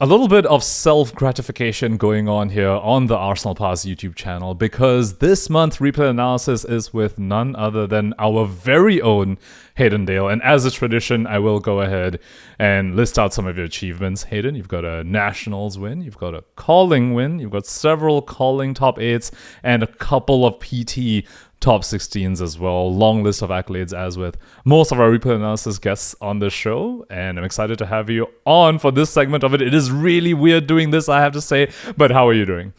A little bit of self-gratification going on here on the Arsenal Pass YouTube channel, because this month replay analysis is with none other than our very own Hayden Dale. And as a tradition, I will go ahead and list out some of your achievements. Hayden, you've got a Nationals win, you've got a Calling win, you've got several Calling top 8s, and a couple of PT top 16s as well. Long list of accolades, as with most of our replay analysis guests on the show, and I'm excited to have you on for this segment of it. It is really weird doing this, I have to say, but how are you doing?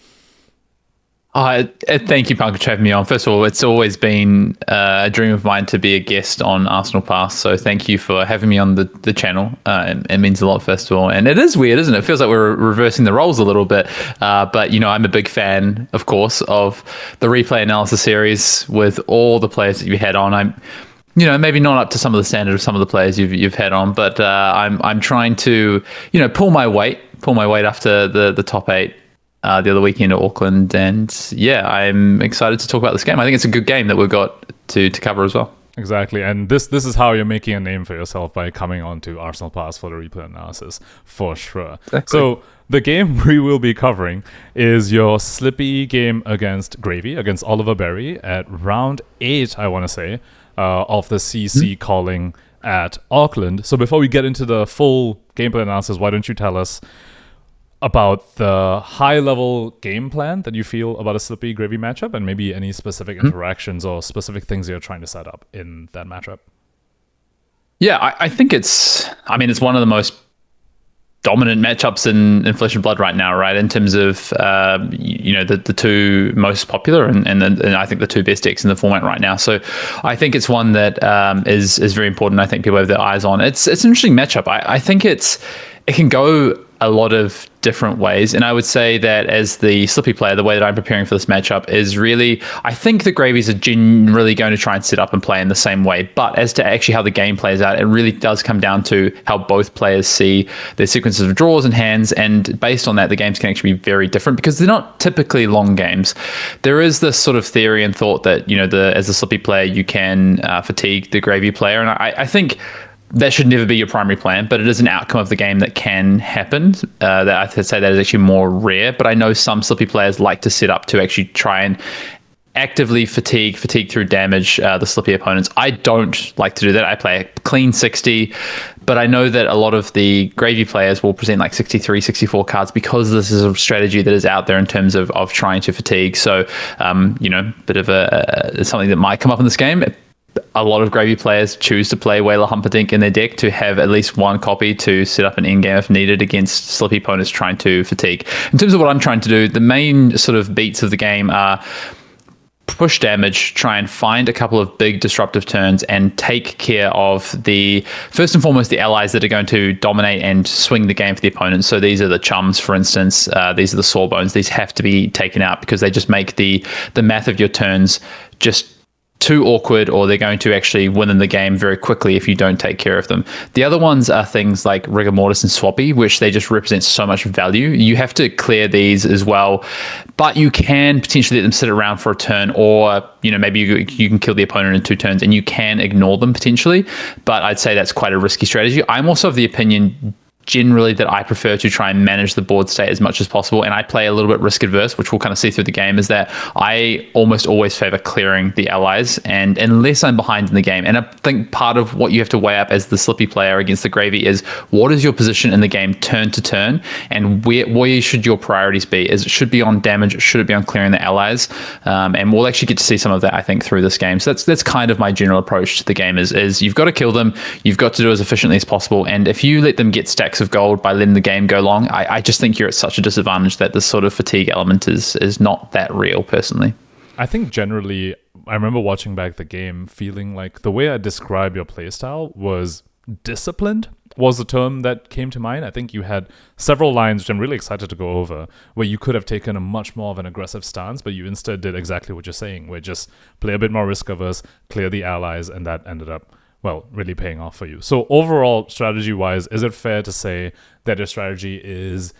Thank you, Pankaj, for having me on. First of all, it's always been a dream of mine to be a guest on Arsenal Pass, so thank you for having me on the channel. It means a lot, first of all. And it is weird, isn't it? It feels like we're reversing the roles a little bit. But, I'm a big fan, of course, of the replay analysis series with all the players that you had on. I'm maybe not up to some of the standard of some of the players you've had on, but I'm trying to, pull my weight after the top 8 the other weekend at Auckland, and I'm excited to talk about this game. I think it's a good game that we've got to cover as well. Exactly, and this is how you're making a name for yourself, by coming on to Arsenal Pass for the replay analysis, for sure. Exactly. So the game we will be covering is your Slippy game against Gravy, against Oliver Berry, at round 8, I want to say, of the CC Calling at Auckland. So before we get into the full gameplay analysis, why don't you tell us about the high-level game plan that you feel about a Slippy Gravy matchup, and maybe any specific interactions or specific things you're trying to set up in that matchup? Yeah, I think it's one of the most dominant matchups in Flesh and Blood right now, right? In terms of the two most popular and I think the two best decks in the format right now. So I think it's one that is very important. I think people have their eyes on. It's an interesting matchup. I think it can go a lot of different ways, and I would say that as the Slippy player, the way that I'm preparing for this matchup is really, I think the Gravies are generally going to try and set up and play in the same way, but as to actually how the game plays out, it really does come down to how both players see their sequences of draws and hands, and based on that, the games can actually be very different, because they're not typically long games. There is this sort of theory and thought that, as a Slippy player, you can fatigue the Gravy player, and I think that should never be your primary plan, but it is an outcome of the game that can happen. That I would say that is actually more rare, but I know some Slippy players like to set up to actually try and actively fatigue through damage the Slippy opponents. I don't like to do that. I play a clean 60, but I know that a lot of the Gravy players will present like 63, 64 cards, because this is a strategy that is out there in terms of trying to fatigue. So, bit of something that might come up in this game. A lot of Gravy players choose to play Whaler Humperdinck in their deck to have at least one copy to set up an endgame if needed against Slippy opponents trying to fatigue. In terms of what I'm trying to do, the main sort of beats of the game are push damage, try and find a couple of big disruptive turns, and take care of first and foremost, the allies that are going to dominate and swing the game for the opponents. So these are the chums, for instance. These are the sawbones. These have to be taken out, because they just make the math of your turns just too awkward, or they're going to actually win in the game very quickly if you don't take care of them. The other ones are things like Rigor Mortis and Swappy, which they just represent so much value. You have to clear these as well, but you can potentially let them sit around for a turn, or maybe you can kill the opponent in 2 turns and you can ignore them potentially, but I'd say that's quite a risky strategy. I'm also of the opinion generally that I prefer to try and manage the board state as much as possible, and I play a little bit risk adverse, which we'll kind of see through the game, is that I almost always favor clearing the allies, and unless I'm behind in the game. And I think part of what you have to weigh up as the Slippy player against the Gravy is, what is your position in the game turn to turn, and where should your priorities be? Is it should be on damage, should it be on clearing the allies? And we'll actually get to see some of that, I think, through this game. So that's kind of my general approach to the game, is you've got to kill them, you've got to do it as efficiently as possible, and if you let them get stacks of gold by letting the game go long, I just think you're at such a disadvantage that this sort of fatigue element is not that real, personally. I think generally, I remember watching back the game feeling like the way I describe your playstyle was disciplined, was the term that came to mind. I think you had several lines, which I'm really excited to go over, where you could have taken a much more of an aggressive stance, but you instead did exactly what you're saying, where just play a bit more risk averse, clear the allies, and that ended up, well, really paying off for you. So overall, strategy-wise, is it fair to say that your strategy is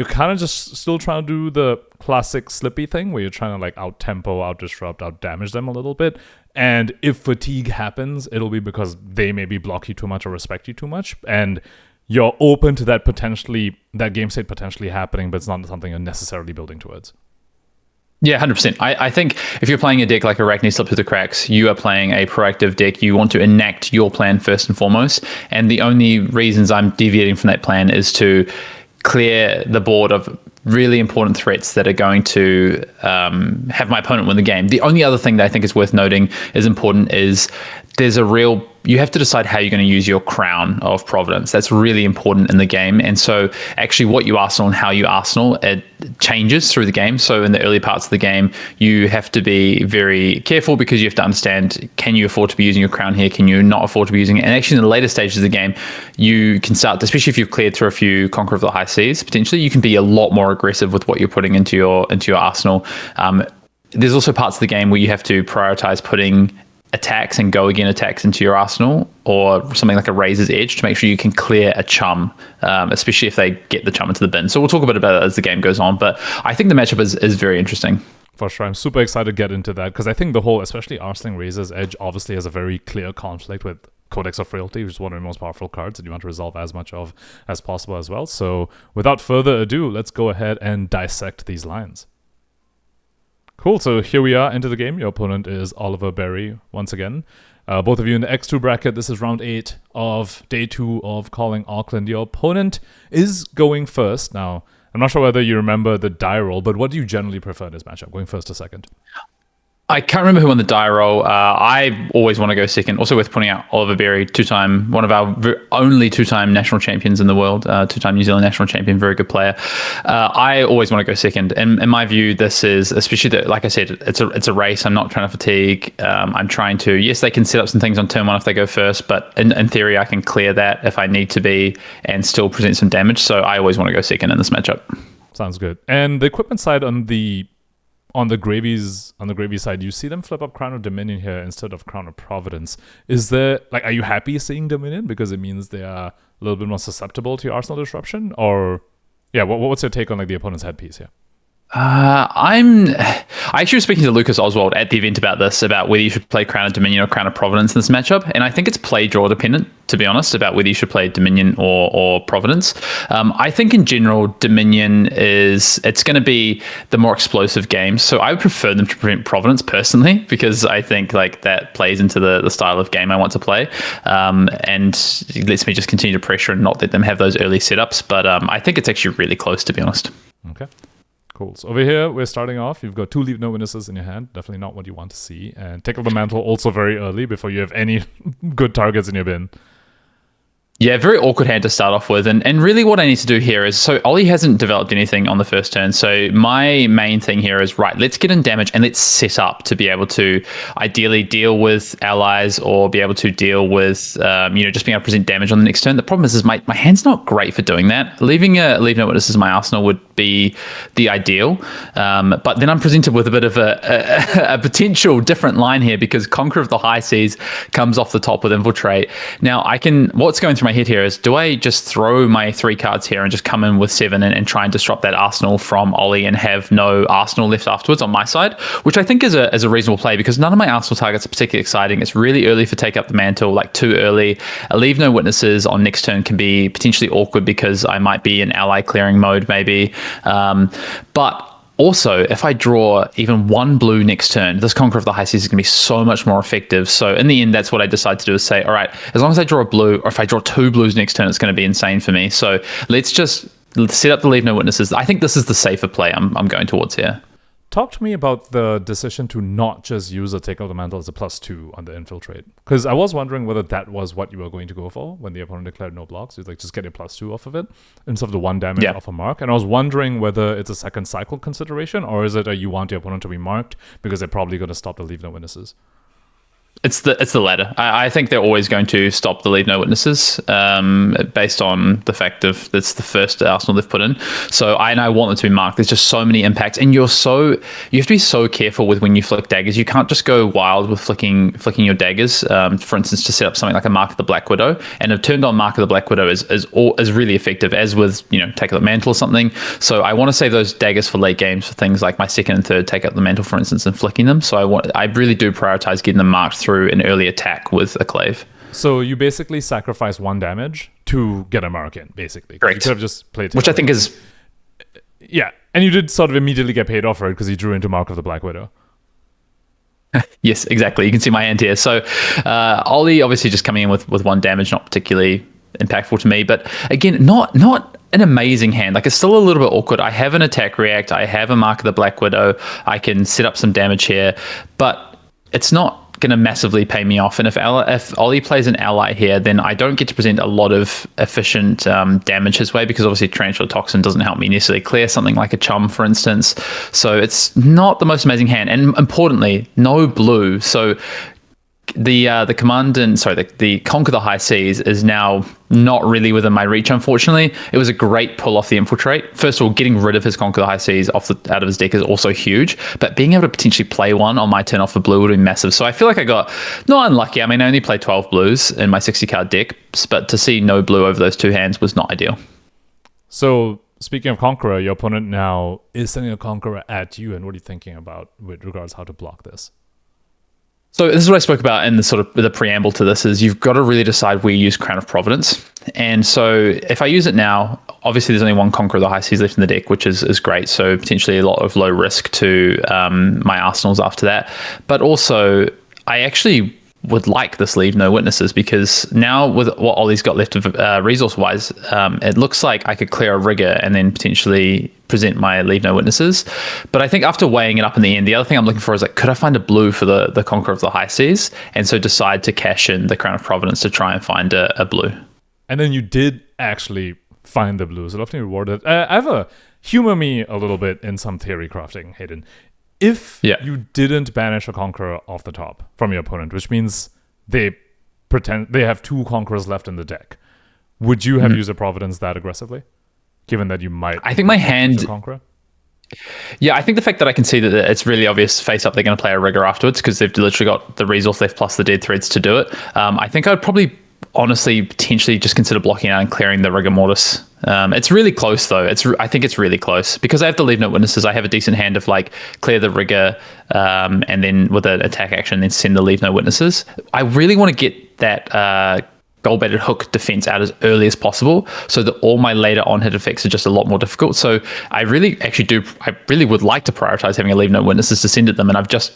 you're kind of just still trying to do the classic Slippy thing where you're trying to like out-tempo, out-disrupt, out-damage them a little bit. And if fatigue happens, it'll be because they maybe block you too much or respect you too much. And you're open to that game state potentially happening, but it's not something you're necessarily building towards. Yeah, 100%. I think if you're playing a deck like Arakni Slip Through the Cracks, you are playing a proactive deck. You want to enact your plan first and foremost. And the only reasons I'm deviating from that plan is to clear the board of really important threats that are going to have my opponent win the game. The only other thing that I think is worth noting is important is you have to decide how you're going to use your Crown of Providence. That's really important in the game. And so actually what you arsenal and how you arsenal, it changes through the game. So in the early parts of the game, you have to be very careful because you have to understand, can you afford to be using your Crown here? Can you not afford to be using it? And actually in the later stages of the game, you can start, especially if you've cleared through a few Conqueror of the High Seas, potentially you can be a lot more aggressive with what you're putting into your arsenal. There's also parts of the game where you have to prioritize putting attacks and go again attacks into your arsenal, or something like a Razor's Edge to make sure you can clear a chum, especially if they get the chum into the bin. So we'll talk a bit about it as the game goes on, but I think the matchup is very interesting. For sure. I'm super excited to get into that because I think the whole, especially arsenaling Razor's Edge, obviously has a very clear conflict with Codex of Frailty, which is one of the most powerful cards that you want to resolve as much of as possible as well. So without further ado, let's go ahead and dissect these lines. Cool, so here we are into the game. Your opponent is Oliver Berry once again. Both of you in the X2 bracket. This is round 8 of day 2 of Calling Auckland. Your opponent is going first. Now, I'm not sure whether you remember the die roll, but what do you generally prefer in this matchup, going first or second? I can't remember who won the die roll. I always want to go second. Also worth pointing out, Oliver Berry, one of our only two-time national champions in the world, two-time New Zealand national champion, very good player. I always want to go second. And in my view, this is, especially that, like I said, it's a race. I'm not trying to fatigue. I'm trying to, yes, they can set up some things on turn 1 if they go first, but in theory, I can clear that if I need to be and still present some damage. So I always want to go second in this matchup. Sounds good. And the equipment side on the gravy side, you see them flip up Crown of Dominion here instead of Crown of Providence. Is there, like, are you happy seeing Dominion because it means they are a little bit more susceptible to your arsenal disruption? Or, yeah, what's your take on like the opponent's headpiece here? I actually was speaking to Lucas Oswald at the event about this, about whether you should play Crown of Dominion or Crown of Providence in this matchup, and I think it's play draw dependent, to be honest, about whether you should play Dominion or Providence. I think in general, Dominion it's going to be the more explosive game, so I would prefer them to prevent Providence personally, because I think like that plays into the style of game I want to play, and it lets me just continue to pressure and not let them have those early setups, but I think it's actually really close, to be honest. Okay. Cool. So over here, we're starting off. You've got 2 Leave No Witnesses in your hand. Definitely not what you want to see. And Tickle the Mantle also very early before you have any good targets in your bin. Yeah, very awkward hand to start off with. And really what I need to do here is, so Ollie hasn't developed anything on the first turn. So my main thing here is, right, let's get in damage and let's set up to be able to ideally deal with allies or be able to deal with, just being able to present damage on the next turn. The problem is my hand's not great for doing that. Leaving Leave No Witnesses in my arsenal would be the ideal. But then I'm presented with a bit of a potential different line here because Conqueror of the High Seas comes off the top with Infiltrate. Now what's going through my head here is, do I just throw my 3 cards here and just come in with 7 and try and disrupt that arsenal from Ollie and have no arsenal left afterwards on my side, which I think is a reasonable play because none of my arsenal targets are particularly exciting. It's really early for Take Up the Mantle, like too early. A Leave No Witnesses on next turn can be potentially awkward because I might be in ally clearing mode maybe. But also, if I draw even 1 blue next turn, this Conqueror of the High Seas is going to be so much more effective. So in the end, that's what I decide to do, is say, all right, as long as I draw a blue, or if I draw 2 blues next turn, it's going to be insane for me. So let's just set up the Leave No Witnesses. I think this is the safer play I'm going towards here. Talk to me about the decision to not just use a Take Out the Mantle as a +2 on the Infiltrate. Because I was wondering whether that was what you were going to go for when the opponent declared no blocks. You'd like just get a +2 off of it instead of the 1 damage off a mark. And I was wondering whether it's a second cycle consideration, or is it you want your opponent to be marked because they're probably going to stop the Leave No Witnesses? It's the latter. I think they're always going to stop the leave no witnesses, based on the fact of that's the first Arsenal they've put in. So I want them to be marked. There's just so many impacts, and you have to be so careful with when you flick daggers. You can't just go wild with flicking your daggers. For instance, to set up something like a Mark of the Black Widow, and have turned on Mark of the Black Widow is really effective, as with Take Up the Mantle or something. So I want to save those daggers for late games for things like my second and third Take Up the Mantle, for instance, and flicking them. So I really do prioritize getting them marked through an early attack with a clave. So you basically sacrifice 1 damage to get a mark in, basically. Correct. You could have just played... Which I think is... Yeah, and you did sort of immediately get paid off for it because you drew into Mark of the Black Widow. Yes, exactly. You can see my hand here. So Ollie obviously just coming in with 1 damage, not particularly impactful to me. But again, not an amazing hand. Like, it's still a little bit awkward. I have an attack react. I have a Mark of the Black Widow. I can set up some damage here. But it's not going to massively pay me off. And if Ollie plays an ally here, then I don't get to present a lot of efficient damage his way, because obviously Tarantula Toxin doesn't help me necessarily clear something like a Chum, for instance. So it's not the most amazing hand. And importantly, no blue. So the Conquer the High Seas is now not really within my reach, unfortunately. It was a great pull off the Infiltrate. First of all, getting rid of his Conquer the High Seas out of his deck is also huge, but being able to potentially play one on my turn off for blue would be massive. So I feel like I got not unlucky. I mean, I only played 12 blues in my 60 card deck, but to see no blue over those 2 hands was not ideal. So speaking of Conqueror, your opponent now is sending a Conqueror at you, and what are you thinking about with regards how to block this? So this is what I spoke about in the sort of the preamble to this, is you've got to really decide where you use Crown of Providence. And so if I use it now, obviously there's only 1 Conqueror of the High Seas left in the deck, which is great. So potentially a lot of low risk to my arsenals after that. But also, I actually would like this Leave No Witnesses, because now with what Ollie's got left of resource-wise, it looks like I could clear a Rigger and then potentially present my Leave No Witnesses. But I think after weighing it up in the end, the other thing I'm looking for is, like, could I find a blue for the Conqueror of the High Seas? And so decide to cash in the Crown of Providence to try and find a blue. And then you did actually find the blues. I'd love to be rewarded. I have a... Humor me a little bit in some theory crafting, Hayden. If you didn't banish a Conqueror off the top from your opponent, which means they have 2 Conquerors left in the deck, would you have used a Providence that aggressively? Given that you might... I think my hand... Conqueror? Yeah, I think the fact that I can see that it's really obvious face up they're going to play a Rigger afterwards, because they've literally got the resource left plus the dead threads to do it. I think I'd probably honestly potentially just consider blocking out and clearing the Rigor Mortis. It's really close though. I think it's really close, because I have to leave no witnesses. I have a decent hand of like clear the Rigor, and then with an attack action, then send the leave no witnesses. I really want to get that gold-baited hook defense out as early as possible, so that all my later on hit effects are just a lot more difficult. So I really would like to prioritize having a leave no witnesses to send at them, and I've just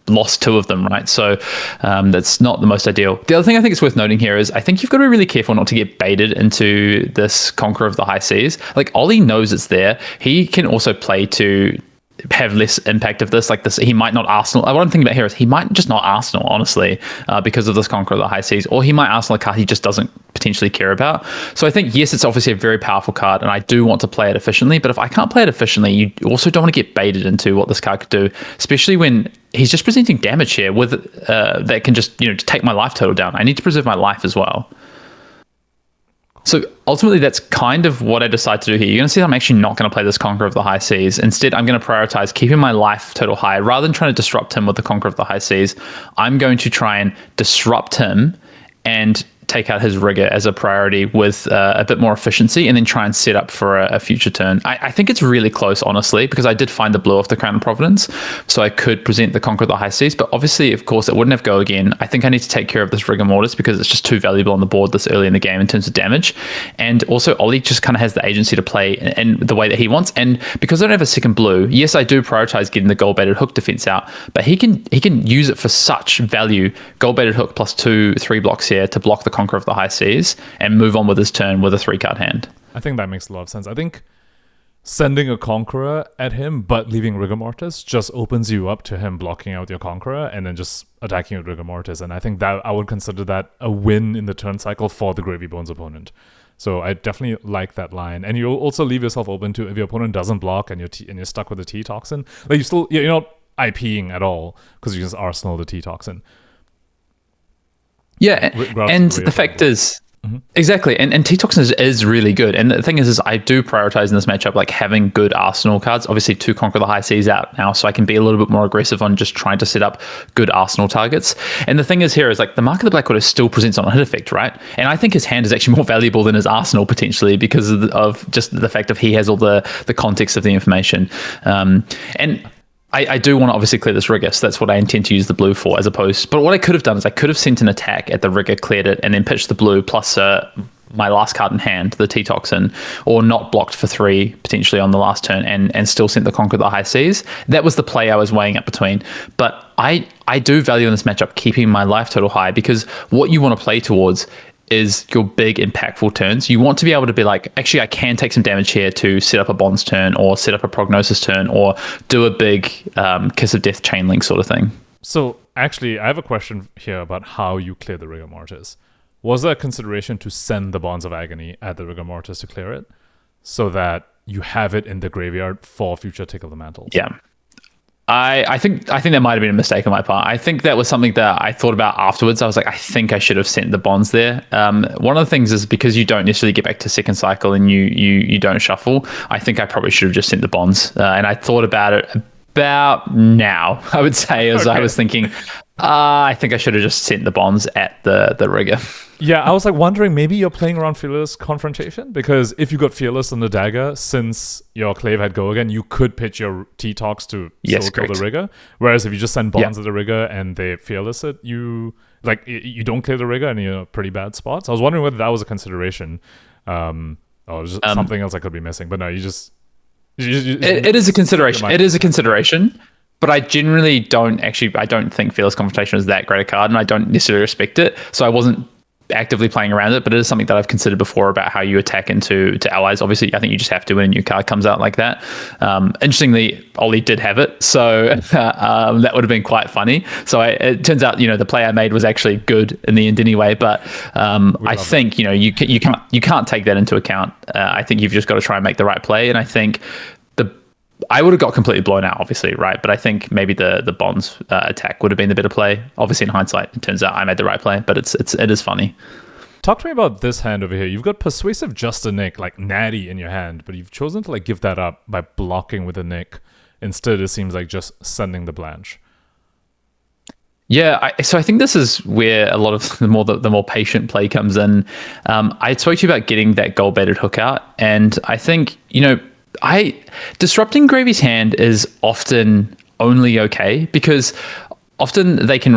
lost 2 of them, right? So that's not the most ideal. The other thing I think it's worth noting here is I think you've got to be really careful not to get baited into this Conqueror of the High Seas. Like, Ollie knows it's there. He can also play to have less impact of this. Like this, he might not Arsenal. What I'm thinking about here is he might just not Arsenal, honestly, because of this Conqueror of the High Seas, or he might Arsenal a card he just doesn't potentially care about. So I think, yes, it's obviously a very powerful card, and I do want to play it efficiently, but if I can't play it efficiently, you also don't want to get baited into what this card could do, especially when he's just presenting damage here with that can just take my life total down. I need to preserve my life as well. So ultimately, that's kind of what I decide to do here. You're going to see that I'm actually not going to play this Conqueror of the High Seas. Instead, I'm going to prioritize keeping my life total high. Rather than trying to disrupt him with the Conqueror of the High Seas, I'm going to try and disrupt him and take out his Rigger as a priority with a bit more efficiency, and then try and set up for a future turn. I think it's really close, honestly, because I did find the blue off the Crown of Providence, so I could present the Conqueror of the High Seas, but obviously, of course, it wouldn't have go again. I think I need to take care of this Rigor Mortis, because it's just too valuable on the board this early in the game in terms of damage. And also, Ollie just kind of has the agency to play in the way that he wants, and because I don't have a second blue, yes, I do prioritize getting the gold-baited hook defense out, but he can use it for such value. Gold-baited hook plus 2/3 blocks here to block the Conqueror of the High Seas and move on with his turn with a 3-card hand. I think that makes a lot of sense. I think sending a Conqueror at him but leaving Rigor Mortis just opens you up to him blocking out your Conqueror and then just attacking with Rigor Mortis, and I think that I would consider that a win in the turn cycle for the Gravy Bones opponent. So I definitely like that line, and you also leave yourself open to, if your opponent doesn't block and you're stuck with the T Toxin, like you're not IPing at all because you just arsenal the T Toxin. Yeah, and the fact is, exactly, and T-Toxin is really good. And the thing is I do prioritize in this matchup like having good Arsenal cards, obviously to conquer the high seas out now, so I can be a little bit more aggressive on just trying to set up good Arsenal targets. And the thing is here is like the Mark of the Blackwater still presents on a hit effect, right? And I think his hand is actually more valuable than his Arsenal potentially because of just the fact of he has all the context of the information. And I do want to obviously clear this rigger, so that's what I intend to use the blue for, as opposed. But what I could have done is I could have sent an attack at the rigger, cleared it, and then pitched the blue plus my last card in hand, the T-Toxin, or not blocked for 3 potentially on the last turn, and still sent the Conquer the High Seas. That was the play I was weighing up between. But I do value in this matchup keeping my life total high, because what you want to play towards is your big impactful turns. You want to be able to be like, actually, I can take some damage here to set up a Bonds turn or set up a Prognosis turn or do a big Kiss of Death chain link sort of thing. So actually, I have a question here about how you clear the Rigor Mortis. Was there a consideration to send the Bonds of Agony at the Rigor Mortis to clear it so that you have it in the graveyard for future Tickle the Mantle? Yeah. I think that might have been a mistake on my part. I think that was something that I thought about afterwards. I was like, I think I should have sent the Bonds there. One of the things is because you don't necessarily get back to second cycle and you don't shuffle, I think I probably should have just sent the Bonds. And I thought about it about now, I would say, as I was thinking, I think I should have just sent the Bonds at the rigger. Yeah, I was like wondering, maybe you're playing around Fearless Confrontation, because if you got Fearless on the dagger, since your Clave had Go Again, you could pitch your T-Tox to still kill the rigger. Whereas if you just send Bonds at the rigger and they Fearless it, you don't clear the rigger and you're in a pretty bad spot. So I was wondering whether that was a consideration, or just something else I could be missing. But no, you just it is a consideration. It is a consideration. But I generally don't think Fearless Confrontation is that great a card, and I don't necessarily respect it. So I wasn't actively playing around it, but it is something that I've considered before about how you attack into allies. Obviously, I think you just have to when a new card comes out like that. Interestingly, Ollie did have it, so that would have been quite funny. So it turns out, the play I made was actually good in the end anyway. But I think you can't take that into account. I think you've just got to try and make the right play, and I think I would have got completely blown out, obviously, right? But I think maybe the Bonds attack would have been the better play. Obviously, in hindsight, it turns out I made the right play, but it is funny. Talk to me about this hand over here. You've got Persuasive Just a Nick, like natty in your hand, but you've chosen to give that up by blocking with a Nick. Instead, it seems like just sending the Blanche. Yeah, so I think this is where a lot of the more patient play comes in. I spoke to you about getting that gold-baited hook out, and I think, disrupting Gravy's hand is often only okay because often they can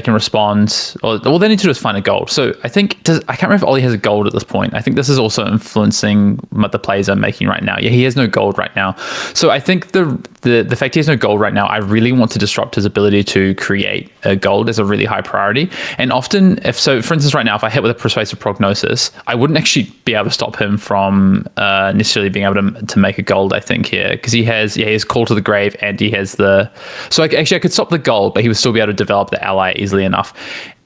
respond, or all they need to do is find a gold. So I think I can't remember if Ollie has a gold at this point. I think this is also influencing the plays I'm making right now. Yeah, he has no gold right now. So I think the fact he has no gold right now, I really want to disrupt his ability to create a gold as a really high priority. And often, for instance, right now, if I hit with a Persuasive Prognosis, I wouldn't actually be able to stop him from necessarily being able to make a gold, I think, here. Because he has Call to the Grave, and he has So I could stop the gold, but he would still be able to develop the ally easily enough.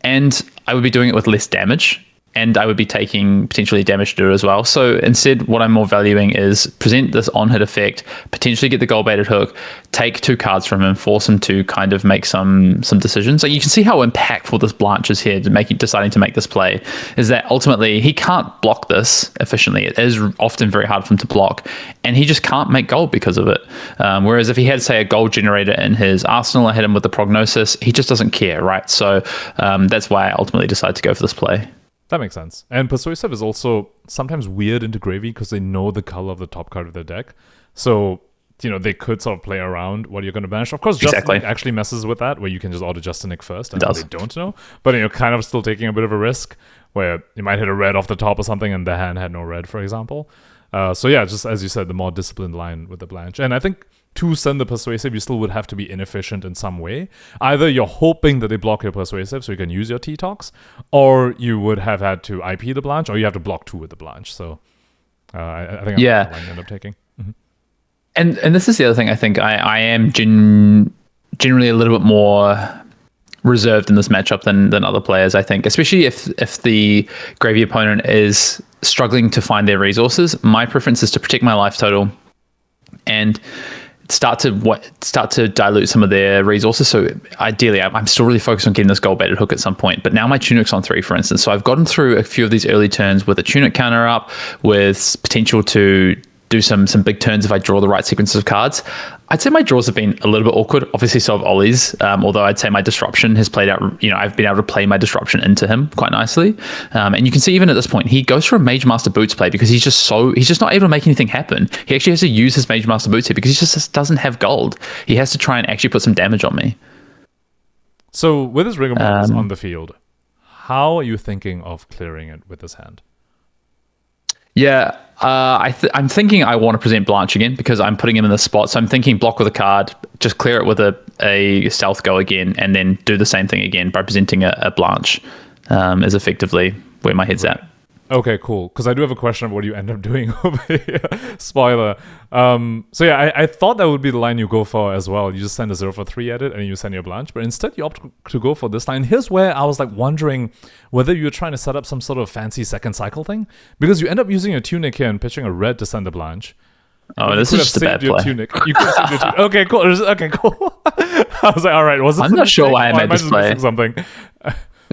And I would be doing it with less damage, and I would be taking potentially damage to do as well. So instead, what I'm more valuing is present this on-hit effect, potentially get the gold-baited hook, take 2 cards from him, force him to kind of make some decisions. Like you can see how impactful this Blanche is here deciding to make this play, is that ultimately he can't block this efficiently. It is often very hard for him to block, and he just can't make gold because of it. Whereas if he had, say, a gold generator in his arsenal and hit him with the Prognosis, he just doesn't care, right? So that's why I ultimately decided to go for this play. That makes sense. And Persuasive is also sometimes weird into Gravy because they know the color of the top card of their deck. So, they could sort of play around what you're going to banish. Of course, Just Nick actually messes with that, where you can just auto Just Nick first, and they don't know. But you're kind of still taking a bit of a risk, where you might hit a red off the top or something, and the hand had no red, for example. So yeah, just as you said, the more disciplined line with the Blanche. And I think to send the Persuasive, you still would have to be inefficient in some way. Either you're hoping that they block your Persuasive so you can use your T-Tox, or you would have had to IP the Blanche, or you have to block 2 with the Blanche. So I think that's the line you end up taking. Mm-hmm. And this is the other thing I think I am generally a little bit more reserved in this matchup than other players, I think. Especially if the Gravy opponent is struggling to find their resources. My preference is to protect my life total and start to dilute some of their resources. So ideally, I'm still really focused on getting this gold-baited hook at some point. But now my tunic's on 3, for instance. So I've gotten through a few of these early turns with a tunic counter up, with potential to do some big turns if I draw the right sequences of cards. I'd say my draws have been a little bit awkward. Obviously, so have Ollie's. Although I'd say my disruption has played out. I've been able to play my disruption into him quite nicely. And you can see even at this point, he goes for a Mage Master Boots play because he's just not able to make anything happen. He actually has to use his Mage Master Boots here because he just doesn't have gold. He has to try and actually put some damage on me. So with his Rigor Mortis on the field, how are you thinking of clearing it with this hand? Yeah, I'm thinking I want to present Blanche again because I'm putting him in the spot. So I'm thinking block with a card, just clear it with a stealth go again, and then do the same thing again by presenting a Blanche is effectively where my head's at. Okay, cool. Because I do have a question of what you end up doing over here. Spoiler. So yeah, I thought that would be the line you go for as well. You just send a 0 for 3 at it, and you send your Blanche. But instead, you opt to go for this line. Here's where I was like wondering whether you're trying to set up some sort of fancy second cycle thing, because you end up using a tunic here and pitching a red to send a Blanche. Oh, this is just a bad play. Tunic. You could have saved your tunic. Okay, cool. Okay, cool. I was like, all right. I'm not sure why I made this play. Something.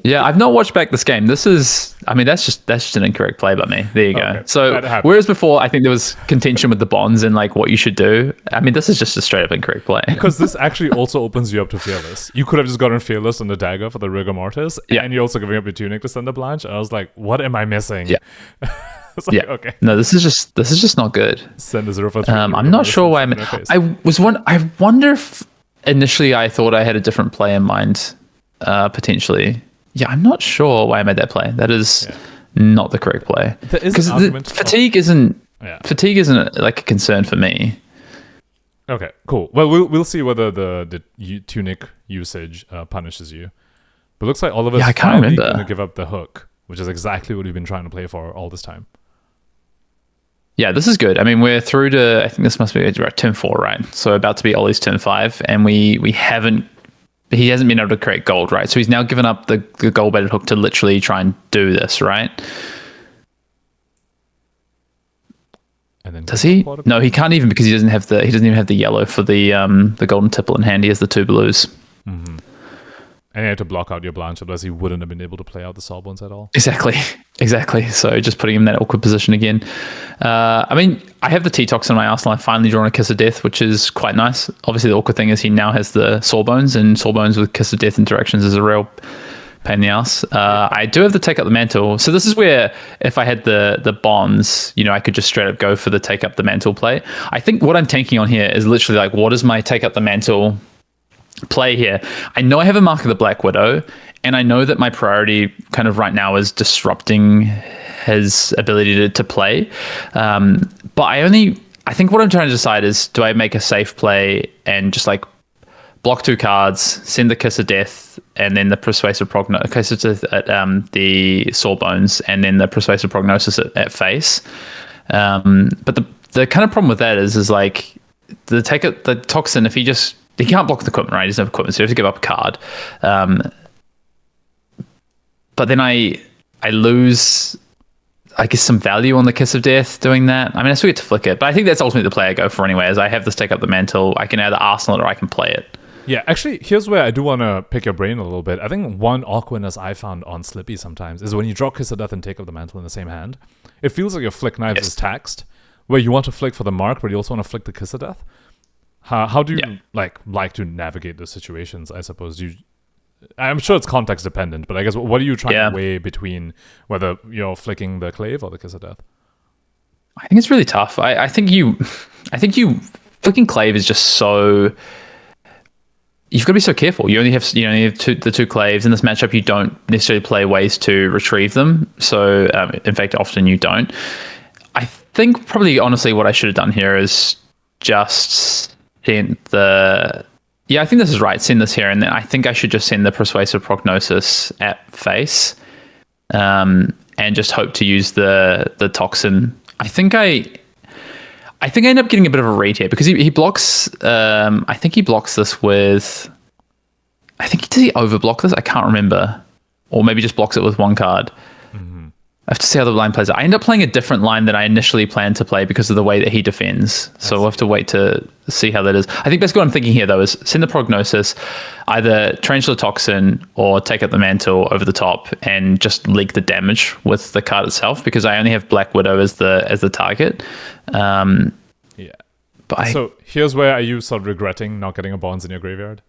Yeah, I've not watched back this game. That's just an incorrect play by me. There you go. Okay, so whereas before I think there was contention with the bonds and like what you should do, this is just a straight up incorrect play. Because this actually also opens you up to Fearless. You could have just gotten Fearless on the dagger for the Rigor Mortis, and you're also giving up your tunic to send a Blanche. And I was like, what am I missing? Yeah. Okay. No, this is just not good. Send a 0 for 3. I'm not sure why I wonder if initially I thought I had a different play in mind, potentially. Yeah, I'm not sure why I made that play. That is not the correct play. Because fatigue isn't like a concern for me. Okay, cool. Well, we'll see whether the tunic usage punishes you. But it looks like all of us are finally going to give up the hook, which is exactly what we've been trying to play for all this time. Yeah, this is good. We're through to, I think this must be turn 4, right? So about to be Ollie's turn 5, and he hasn't been able to create gold, right? So he's now given up the gold-baited hook to literally try and do this, right? And then does he? No, he can't even because he doesn't even have the yellow for the golden tipple in hand. He has the 2 blues. Mm-hmm. And you had to block out your Blanche, otherwise he wouldn't have been able to play out the Sawbones at all. Exactly. So just putting him in that awkward position again. I have the T-Tox in my arsenal. I've finally drawn a Kiss of Death, which is quite nice. Obviously, the awkward thing is he now has the Sawbones, and Sawbones with Kiss of Death interactions is a real pain in the ass. I do have to take up the mantle. So this is where if I had the bonds, I could just straight up go for the take up the mantle play. I think what I'm tanking on here is literally like, what is my take up the mantle play here? I know I have a Mark of the Black Widow, and I know that my priority kind of right now is disrupting his ability to play. But I think what I'm trying to decide is, do I make a safe play and just like block 2 cards, send the Kiss of Death, and then the Persuasive Prognosis at the Sawbones, and then the Persuasive Prognosis at face. But the kind of problem with that is like the Toxin, if he can't block the equipment, right? He doesn't have equipment, so you have to give up a card. But then I lose, I guess, some value on the Kiss of Death doing that. I still get to flick it, but I think that's ultimately the play I go for anyway, as I have this take up the mantle. I can either arsenal it or I can play it. Yeah, actually, here's where I do want to pick your brain a little bit. I think one awkwardness I found on Slippy sometimes is when you draw Kiss of Death and take up the mantle in the same hand, it feels like your flick knives is taxed, where you want to flick for the mark, but you also want to flick the Kiss of Death. How do you like to navigate those situations, I suppose? I'm sure it's context dependent, but I guess what are you trying to weigh between whether you're flicking the Clave or the Kiss of Death? I think it's really tough. I think flicking Clave is just so, you've got to be so careful. You only have the 2 Claves in this matchup. You don't necessarily play ways to retrieve them. So in fact, often you don't. I think probably honestly what I should have done here is just send I think this is right. Send this here, and then I think I should just send the Persuasive Prognosis at face, and just hope to use the Toxin. I think I end up getting a bit of a read here because he blocks. I think he blocks this with. Does he overblock this? I can't remember, or maybe just blocks it with 1 card. Mm-hmm. I have to see how the line plays out. I end up playing a different line than I initially planned to play because of the way that he defends. So we'll have to wait to see how that is. I think basically what I'm thinking here, though, is send the Prognosis, either Tarantula Toxin or take up the Mantle over the top and just leak the damage with the card itself, because I only have Black Widow as the target. Yeah. But so here's where are you sort of regretting not getting a Bonds in your graveyard?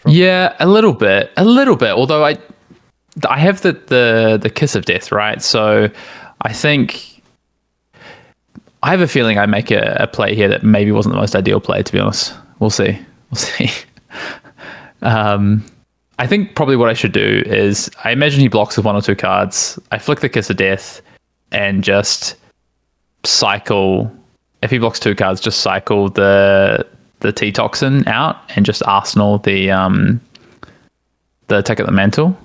Yeah, a little bit. Although I have the Kiss of Death, right? So I think I have a feeling I make a play here that maybe wasn't the most ideal play, to be honest. We'll see. I think probably what I should do is, I imagine he blocks with 1 or 2 cards. I flick the Kiss of Death and just cycle. If he blocks 2 cards, just cycle the T-Toxin out and just Arsenal the Take at the Mantle.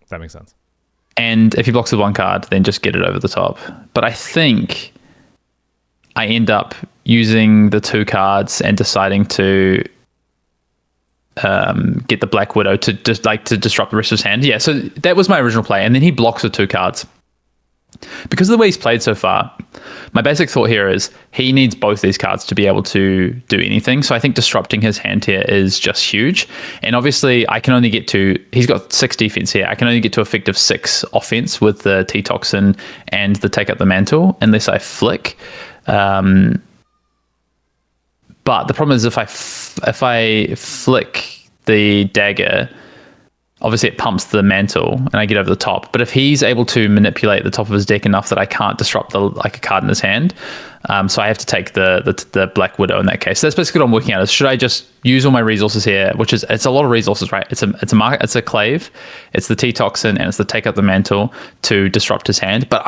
That makes sense. And if he blocks with 1 card, then just get it over the top. But I think I end up using the 2 cards and deciding to get the Black Widow to just to disrupt the rest of his hand. Yeah, so that was my original play. And then he blocks with 2 cards. Because of the way he's played so far, my basic thought here is he needs both these cards to be able to do anything. So I think disrupting his hand here is just huge. And obviously I can only get to, he's got 6 defense here. I can only get to effective 6 offense with the T-Toxin and the Take Up the Mantle unless I flick. But the problem is if I flick the dagger, obviously it pumps the Mantle and I get over the top. But if he's able to manipulate the top of his deck enough that I can't disrupt a card in his hand, so I have to take the Black Widow in that case. So that's basically what I'm working out is, should I just use all my resources here, which is, it's a lot of resources, right? It's a Clave, it's the T-Toxin, and it's the Take Up the Mantle to disrupt his hand. But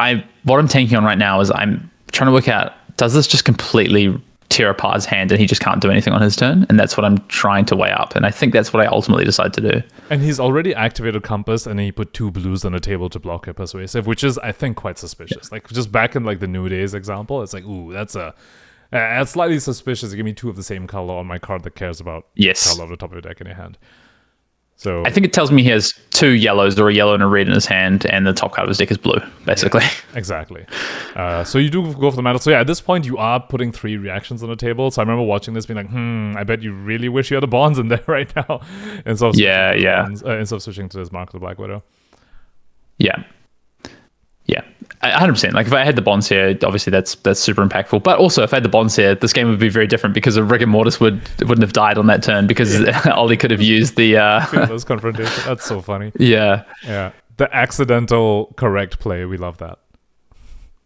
what I'm tanking on right now is I'm trying to work out, does this just completely tear apart his hand and he just can't do anything on his turn? And that's what I'm trying to weigh up, and I think that's what I ultimately decide to do. And he's already activated Compass, and he put 2 blues on the table to block a Persuasive, which is, I think, quite suspicious. Like, just back in the New Days example, it's like, ooh, that's slightly suspicious. You give me 2 of the same color on my card that cares about color of the top of your deck in your hand. So I think it tells me he has 2 yellows, or a yellow and a red in his hand, and the top card of his deck is blue, basically. Yeah, exactly. So you do go for the Mantle. So yeah, at this point, you are putting 3 reactions on the table. So I remember watching this being like, I bet you really wish you had the Bonds in there right now. Instead of switching to this Mark of the Black Widow. Yeah. 100%. Like, if I had the Bonds here, obviously that's super impactful. But also, if I had the Bonds here, this game would be very different, because a Rigor Mortis wouldn't have died on that turn, because Ollie could have used the Fearless Confrontation. That's so funny. Yeah. The accidental correct play. We love that.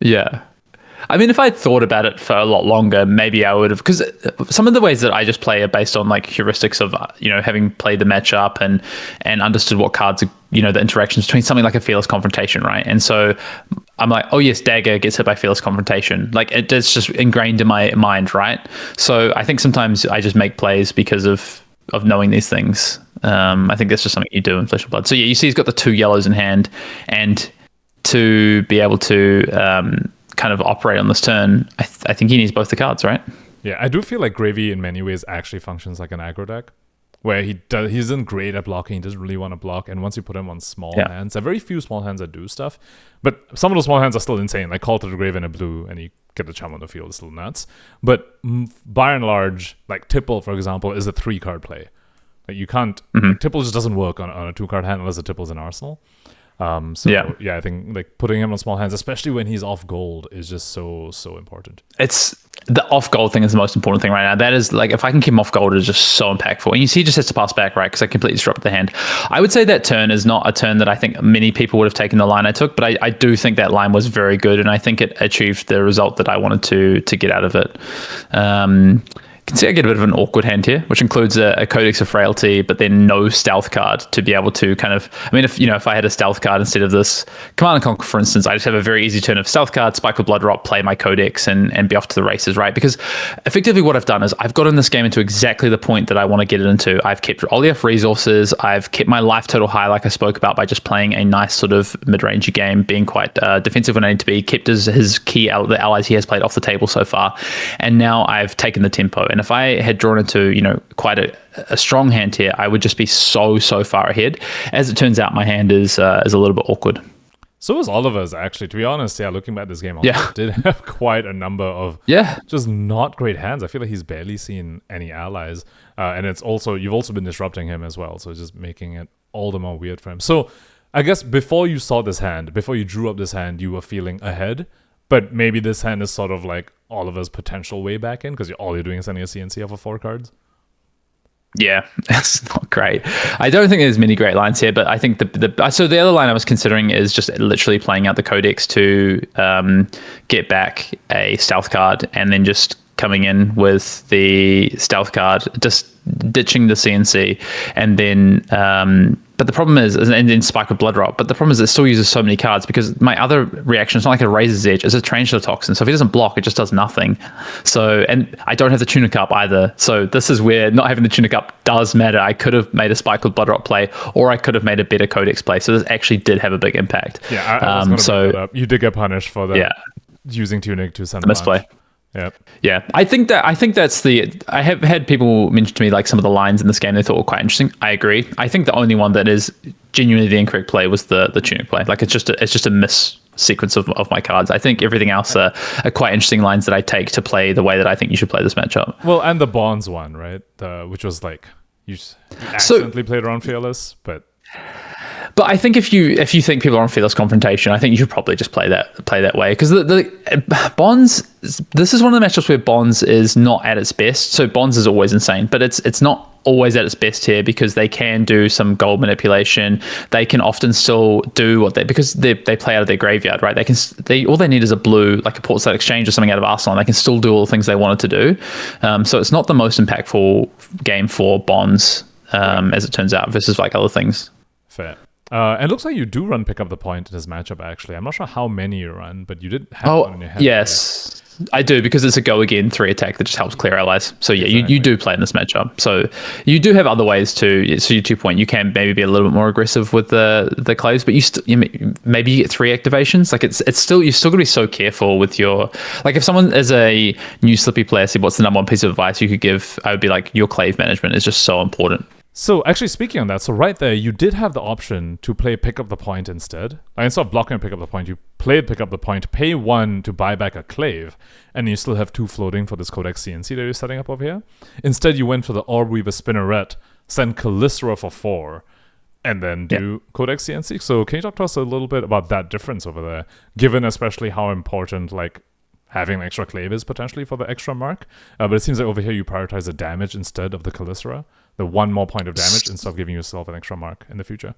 Yeah. I mean, if I'd thought about it for a lot longer, maybe I would have, because some of the ways that I just play are based on heuristics of, having played the matchup and understood what cards are, the interactions between something like a Fearless Confrontation, right? And so I'm like, oh yes, Dagger gets hit by Fearless Confrontation. Like, it's just ingrained in my mind, right? So I think sometimes I just make plays because of knowing these things. I think that's just something you do in Flesh and Blood. So yeah, you see he's got the 2 yellows in hand, and to be able to kind of operate on this turn, I think he needs both the cards, right? Yeah, I do feel like Gravy in many ways actually functions like an aggro deck, where he isn't great at blocking, he doesn't really want to block, and once you put him on small hands, there are very few small hands that do stuff, but some of those small hands are still insane, like Call to the Grave and a blue, and you get the chum on the field, it's still nuts. But by and large, like Tipple, for example, is a 3-card play. Like, you can't, Tipple just doesn't work on a 2-card hand unless the Tipple's in Arsenal. I think like putting him on small hands, especially when he's off gold, is just so important. It's the off gold thing is the most important thing right now. That is, like, if I can keep him off gold, it's just so impactful. And you see, he just has to pass back, right? Because I completely disrupted the hand. I would say that turn is not a turn that I think many people would have taken the line I took, but I do think that line was very good, and I think it achieved the result that I wanted to get out of it. You can see I get a bit of an awkward hand here, which includes a Codex of Frailty, but then no stealth card to be able to kind of, I mean, if I had a stealth card instead of this Command and Conquer, for instance, I just have a very easy turn of stealth card, spike with Blood Rot, play my Codex, and be off to the races, right? Because effectively what I've done is I've gotten this game into exactly the point that I want to get it into. I've kept Olief resources, I've kept my life total high, like I spoke about, by just playing a nice sort of mid-range game, being quite defensive when I need to be, kept his key, the allies he has played off the table so far, and now I've taken the tempo. And if I had drawn into, quite a strong hand here, I would just be so far ahead. As it turns out, my hand is a little bit awkward. So was all of us, actually. To be honest, looking back at this game, Yeah. did have quite a number of just not great hands. I feel like he's barely seen any allies. And it's also, you've also been disrupting him as well, so it's just making it all the more weird for him. So I guess before you saw this hand, before you drew up this hand, you were feeling ahead, but maybe this hand is sort of like Oliver's potential way back in, because all you're doing is sending a CNC off of 4 cards. Yeah, that's not great. I don't think there's many great lines here, but I think so the other line I was considering is just literally playing out the Codex to get back a stealth card, and then just coming in with the stealth card, just ditching the CNC, and then but the problem is, and then spike with blood rot. But the problem is it still uses so many cards, because my other reaction, it's not like a Razor's Edge, it's a Tarantula Toxin. So if he doesn't block, it just does nothing. So, and I don't have the Tunic Up either. So this is where not having the Tunic Up does matter. I could have made a spike with blood rot play, or I could have made a better Codex play. So this actually did have a big impact. Yeah, I was going to bring that up. You did get punished for that. Yeah. Using Tunic to send the misplay. Yep. Yeah, I think that's I have had people mention to me like some of the lines in this game they thought were quite interesting. I agree. I think the only one that is genuinely the incorrect play was the Tunic play. Like it's just a miss sequence of my cards. I think everything else are quite interesting lines that I take to play the way that I think you should play this matchup. Well, and the Bonds one, right? Which was like you accidentally played around Fearless, but I think if you think people are on Fearless Confrontation, I think you should probably just play that way, because the Bonds. This is one of the matchups where Bonds is not at its best. So Bonds is always insane, but it's not always at its best here, because they can do some gold manipulation. They can often still do because they play out of their graveyard, right? All they need is a blue, like a Port State Exchange or something out of Arsenal, and they can still do all the things they wanted to do. So it's not the most impactful game for Bonds, as it turns out, versus like other things. Fair. And it looks like you do run Pick Up the Point in this matchup, actually. I'm not sure how many you run, but you did have one in your head. Yes, I do, because it's a go again 3 attack that just helps clear allies. So yeah, exactly. you do play in this matchup. So you do have other ways to. So your 2 point, you can maybe be a little bit more aggressive with the claves, but maybe you get 3 activations. Like it's still, you've still got to be so careful with your, like if someone is a new Slippy player, see what's the number one piece of advice you could give, I would be like, your clave management is just so important. So actually, speaking on that, so right there, you did have the option to play Pick Up the Point instead. Instead of blocking Pick Up the Point, you played Pick Up the Point, pay 1 to buy back a clave, and you still have 2 floating for this Codex CNC that you're setting up over here. Instead, you went for the Orb Weaver Spinneret, send Calistera for 4, and then do Codex CNC. So can you talk to us a little bit about that difference over there, given especially how important like having an extra clave is potentially for the extra mark? But it seems like over here you prioritize the damage instead of the Calistera. The 1 more point of damage instead of giving yourself an extra mark in the future.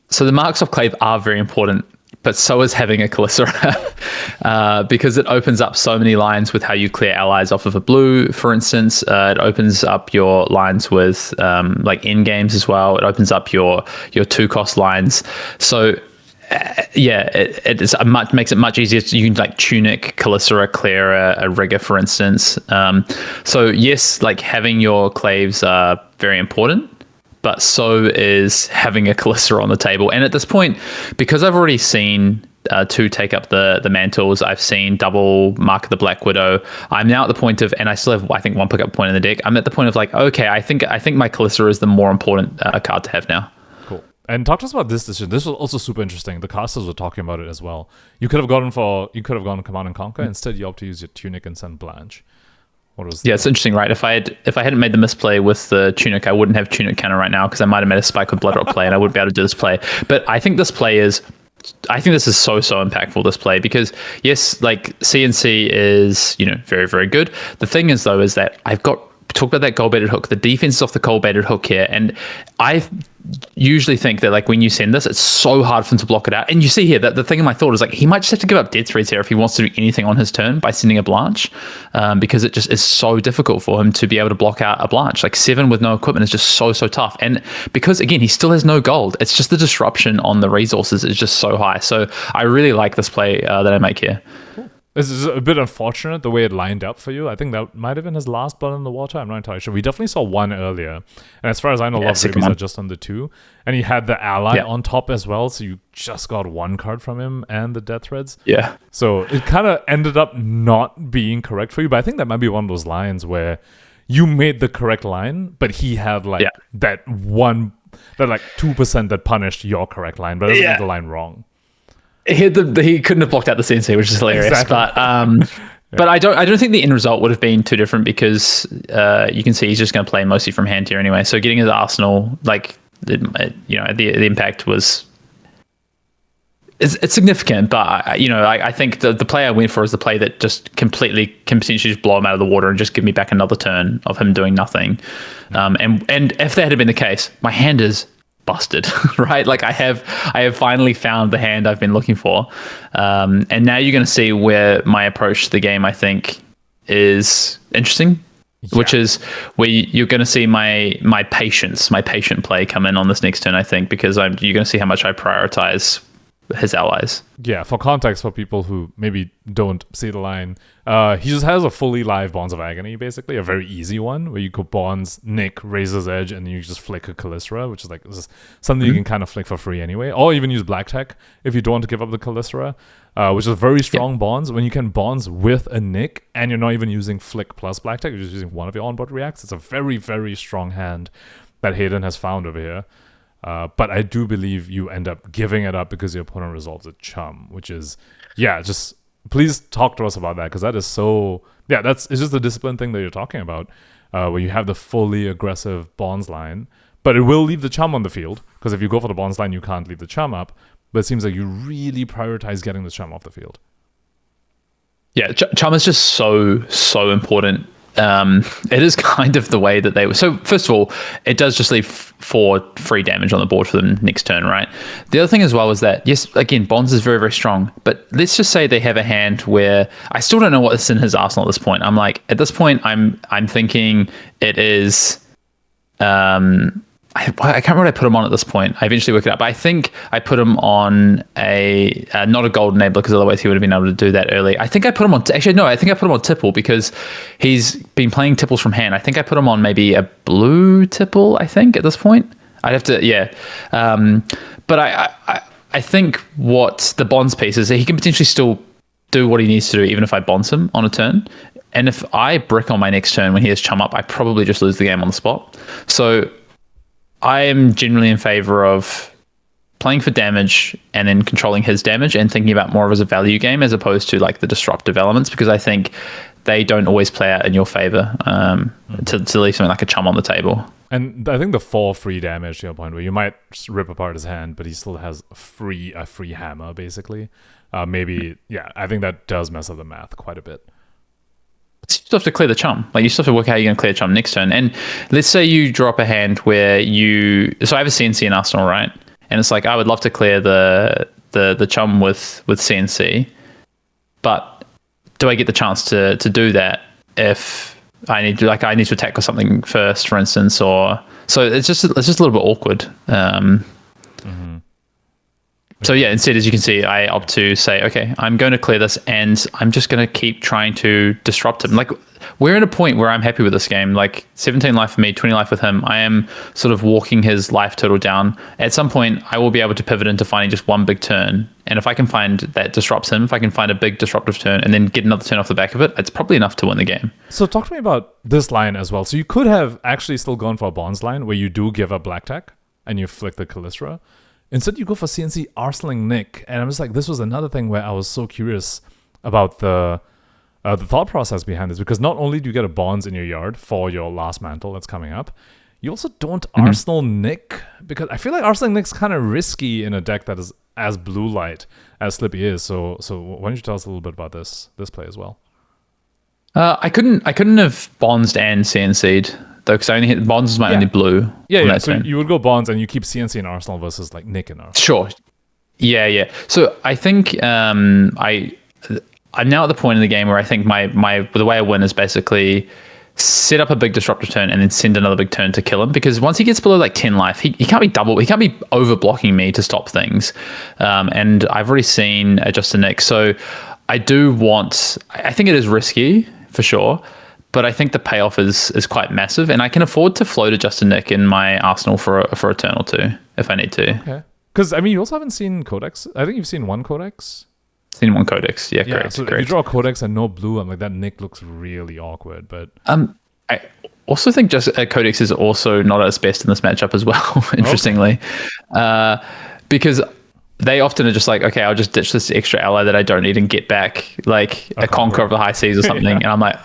So the marks of clave are very important, but so is having a Calistera, because it opens up so many lines with how you clear allies off of a blue, for instance. It opens up your lines with like end games as well. It opens up your 2-cost lines. So it makes it much easier. You can like Tunic, Calistera, clear a Rigger, for instance. So yes, like having your claves are very important, but so is having a Calistera on the table. And at this point, because I've already seen 2 take up the mantles, I've seen double Mark of the Black Widow, I'm now at the point of, and I still have I think 1 pickup point in the deck, I'm at the point of like, okay, I think my Calistera is the more important card to have now. And talk to us about this decision. This was also super interesting. The casters were talking about it as well. You could have gone Command and Conquer. Instead, you opt to use your Tunic and send Blanche. It's interesting, right? If I hadn't made the misplay with the Tunic, I wouldn't have Tunic counter right now, because I might have made a spike with Blood Rock play, and I wouldn't be able to do this play. But I think this is so impactful, this play, because yes, like CNC is very, very good. The thing is though, is that I've got talk about that gold-baited hook. The defense is off the gold-baited hook here, and I usually think that like when you send this, it's so hard for him to block it out. And you see here that the thing in my thought is like he might just have to give up dead threads here if he wants to do anything on his turn by sending a Blanche, because it just is so difficult for him to be able to block out a Blanche. Like 7 with no equipment is just so tough. And because again, he still has no gold, it's just the disruption on the resources is just so high. So I really like this play that I make here. Cool. This is a bit unfortunate the way it lined up for you. I think that might have been his last blood in the water. I'm not entirely sure. We definitely saw 1 earlier. And as far as I know, Love Babies are just on the 2. And he had the ally on top as well. So you just got 1 card from him and the Death Threads. Yeah. So it kind of ended up not being correct for you. But I think that might be one of those lines where you made the correct line, but he had like that 2% that punished your correct line, but it doesn't make the line wrong. he couldn't have blocked out the CNC, which is hilarious. Exactly. But I don't think the end result would have been too different because you can see he's just going to play mostly from hand here anyway. So getting his Arsenal, like the impact was. It's significant, but I think the play I went for is the play that just completely can potentially just blow him out of the water and just give me back another turn of him doing nothing. And if that had been the case, my hand is busted, right? Like I have finally found the hand I've been looking for, and now you're going to see where my approach to the game I think is interesting. Yeah. Which is where you're going to see my patient play come in on this next turn, I think, because you're going to see how much I prioritize his allies. Yeah, for context, for people who maybe don't see the line, he just has a fully live Bonds of Agony, basically, a very easy one, where you go Bonds, Nick, Razor's Edge, and you just flick a Callistra, which is like something you can kind of flick for free anyway, or even use Black Tech if you don't want to give up the Callistra, which is very strong Bonds. When you can Bonds with a Nick, and you're not even using flick plus Black Tech, you're just using one of your onboard reacts, it's a very, very strong hand that Hayden has found over here. But I do believe you end up giving it up because your opponent resolves a chum, which is, just please talk to us about that, because that is so, it's just the discipline thing that you're talking about, where you have the fully aggressive Bonds line, but it will leave the chum on the field, because if you go for the Bonds line, you can't leave the chum up, but it seems like you really prioritize getting the chum off the field. Yeah, chum is just so important. It is kind of the way that they were. So first of all, it does just leave 4 free damage on the board for them next turn, right? The other thing as well is that, yes, again, Bonds is very, very strong, but let's just say they have a hand where I still don't know what's in his arsenal at this point. I'm like, at this point, I'm thinking it is, I can't remember what I put him on at this point. I eventually worked it out, but I think I put him on a not a gold enabler, because otherwise he would have been able to do that early. I think I put him on. Actually, no, I think I put him on Tipple because he's been playing Tipples from hand. I think I put him on maybe a blue Tipple. I think at this point I'd have to, but I think what the Bonds piece is, he can potentially still do what he needs to do even if I bonds him on a turn. And if I brick on my next turn when he has chum up, I probably just lose the game on the spot. So I am generally in favor of playing for damage and then controlling his damage and thinking about more of as a value game as opposed to like the disruptive elements, because I think they don't always play out in your favor to leave something like a chum on the table. And I think the 4 free damage, to your point, where you might just rip apart his hand, but he still has a free hammer, basically. I think that does mess up the math quite a bit. You still have to clear the chum. Like, you still have to work out how you're going to clear chum next turn. And let's say you drop a hand where so I have a CNC in Arsenal, right? And it's like, I would love to clear the chum with CNC, but do I get the chance to do that if I need to attack with something first, for instance, or so it's just a little bit awkward. So yeah, instead, as you can see, I opt to say, okay, I'm going to clear this and I'm just going to keep trying to disrupt him. Like, we're at a point where I'm happy with this game. Like 17 life for me, 20 life with him. I am sort of walking his life total down. At some point, I will be able to pivot into finding just one big turn. And if I can find that disrupts him, if I can find a big disruptive turn and then get another turn off the back of it, it's probably enough to win the game. So talk to me about this line as well. So you could have actually still gone for a Bonds line where you do give up Black Tech and you flick the Callistra. Instead, you go for CNC Arsenling Nick. And I'm just like, this was another thing where I was so curious about the thought process behind this, because not only do you get a Bonds in your yard for your last mantle that's coming up, you also don't Arsenal Nick, because I feel like Arsenal Nick's kind of risky in a deck that is as blue light as Slippy is. So why don't you tell us a little bit about this play as well? I couldn't have Bonds and CNC'd though, because I only hit Bonds was my only blue. Yeah. So you would go Bonds and you keep CNC in Arsenal versus like Nick in Arsenal. Sure. Yeah. So I think I'm now at the point in the game where I think the way I win is basically set up a big disruptive turn and then send another big turn to kill him, because once he gets below like 10 life, he can't be over blocking me to stop things. And I've already seen Adjust to Nick. So I think it is risky for sure, but I think the payoff is quite massive, and I can afford to float Adjust to Nick in my arsenal for a turn or two if I need to. Okay. Because, I mean, you also haven't seen Codex. I think you've seen one Codex. Seen one Codex, yeah, correct. So if you draw a Codex and no blue, I'm like, that Nick looks really awkward. But I also think just a Codex is also not at its best in this matchup as well, interestingly. Because they often are just like, okay, I'll just ditch this extra ally that I don't need and get back like a conqueror of the high seas or something. And I'm like,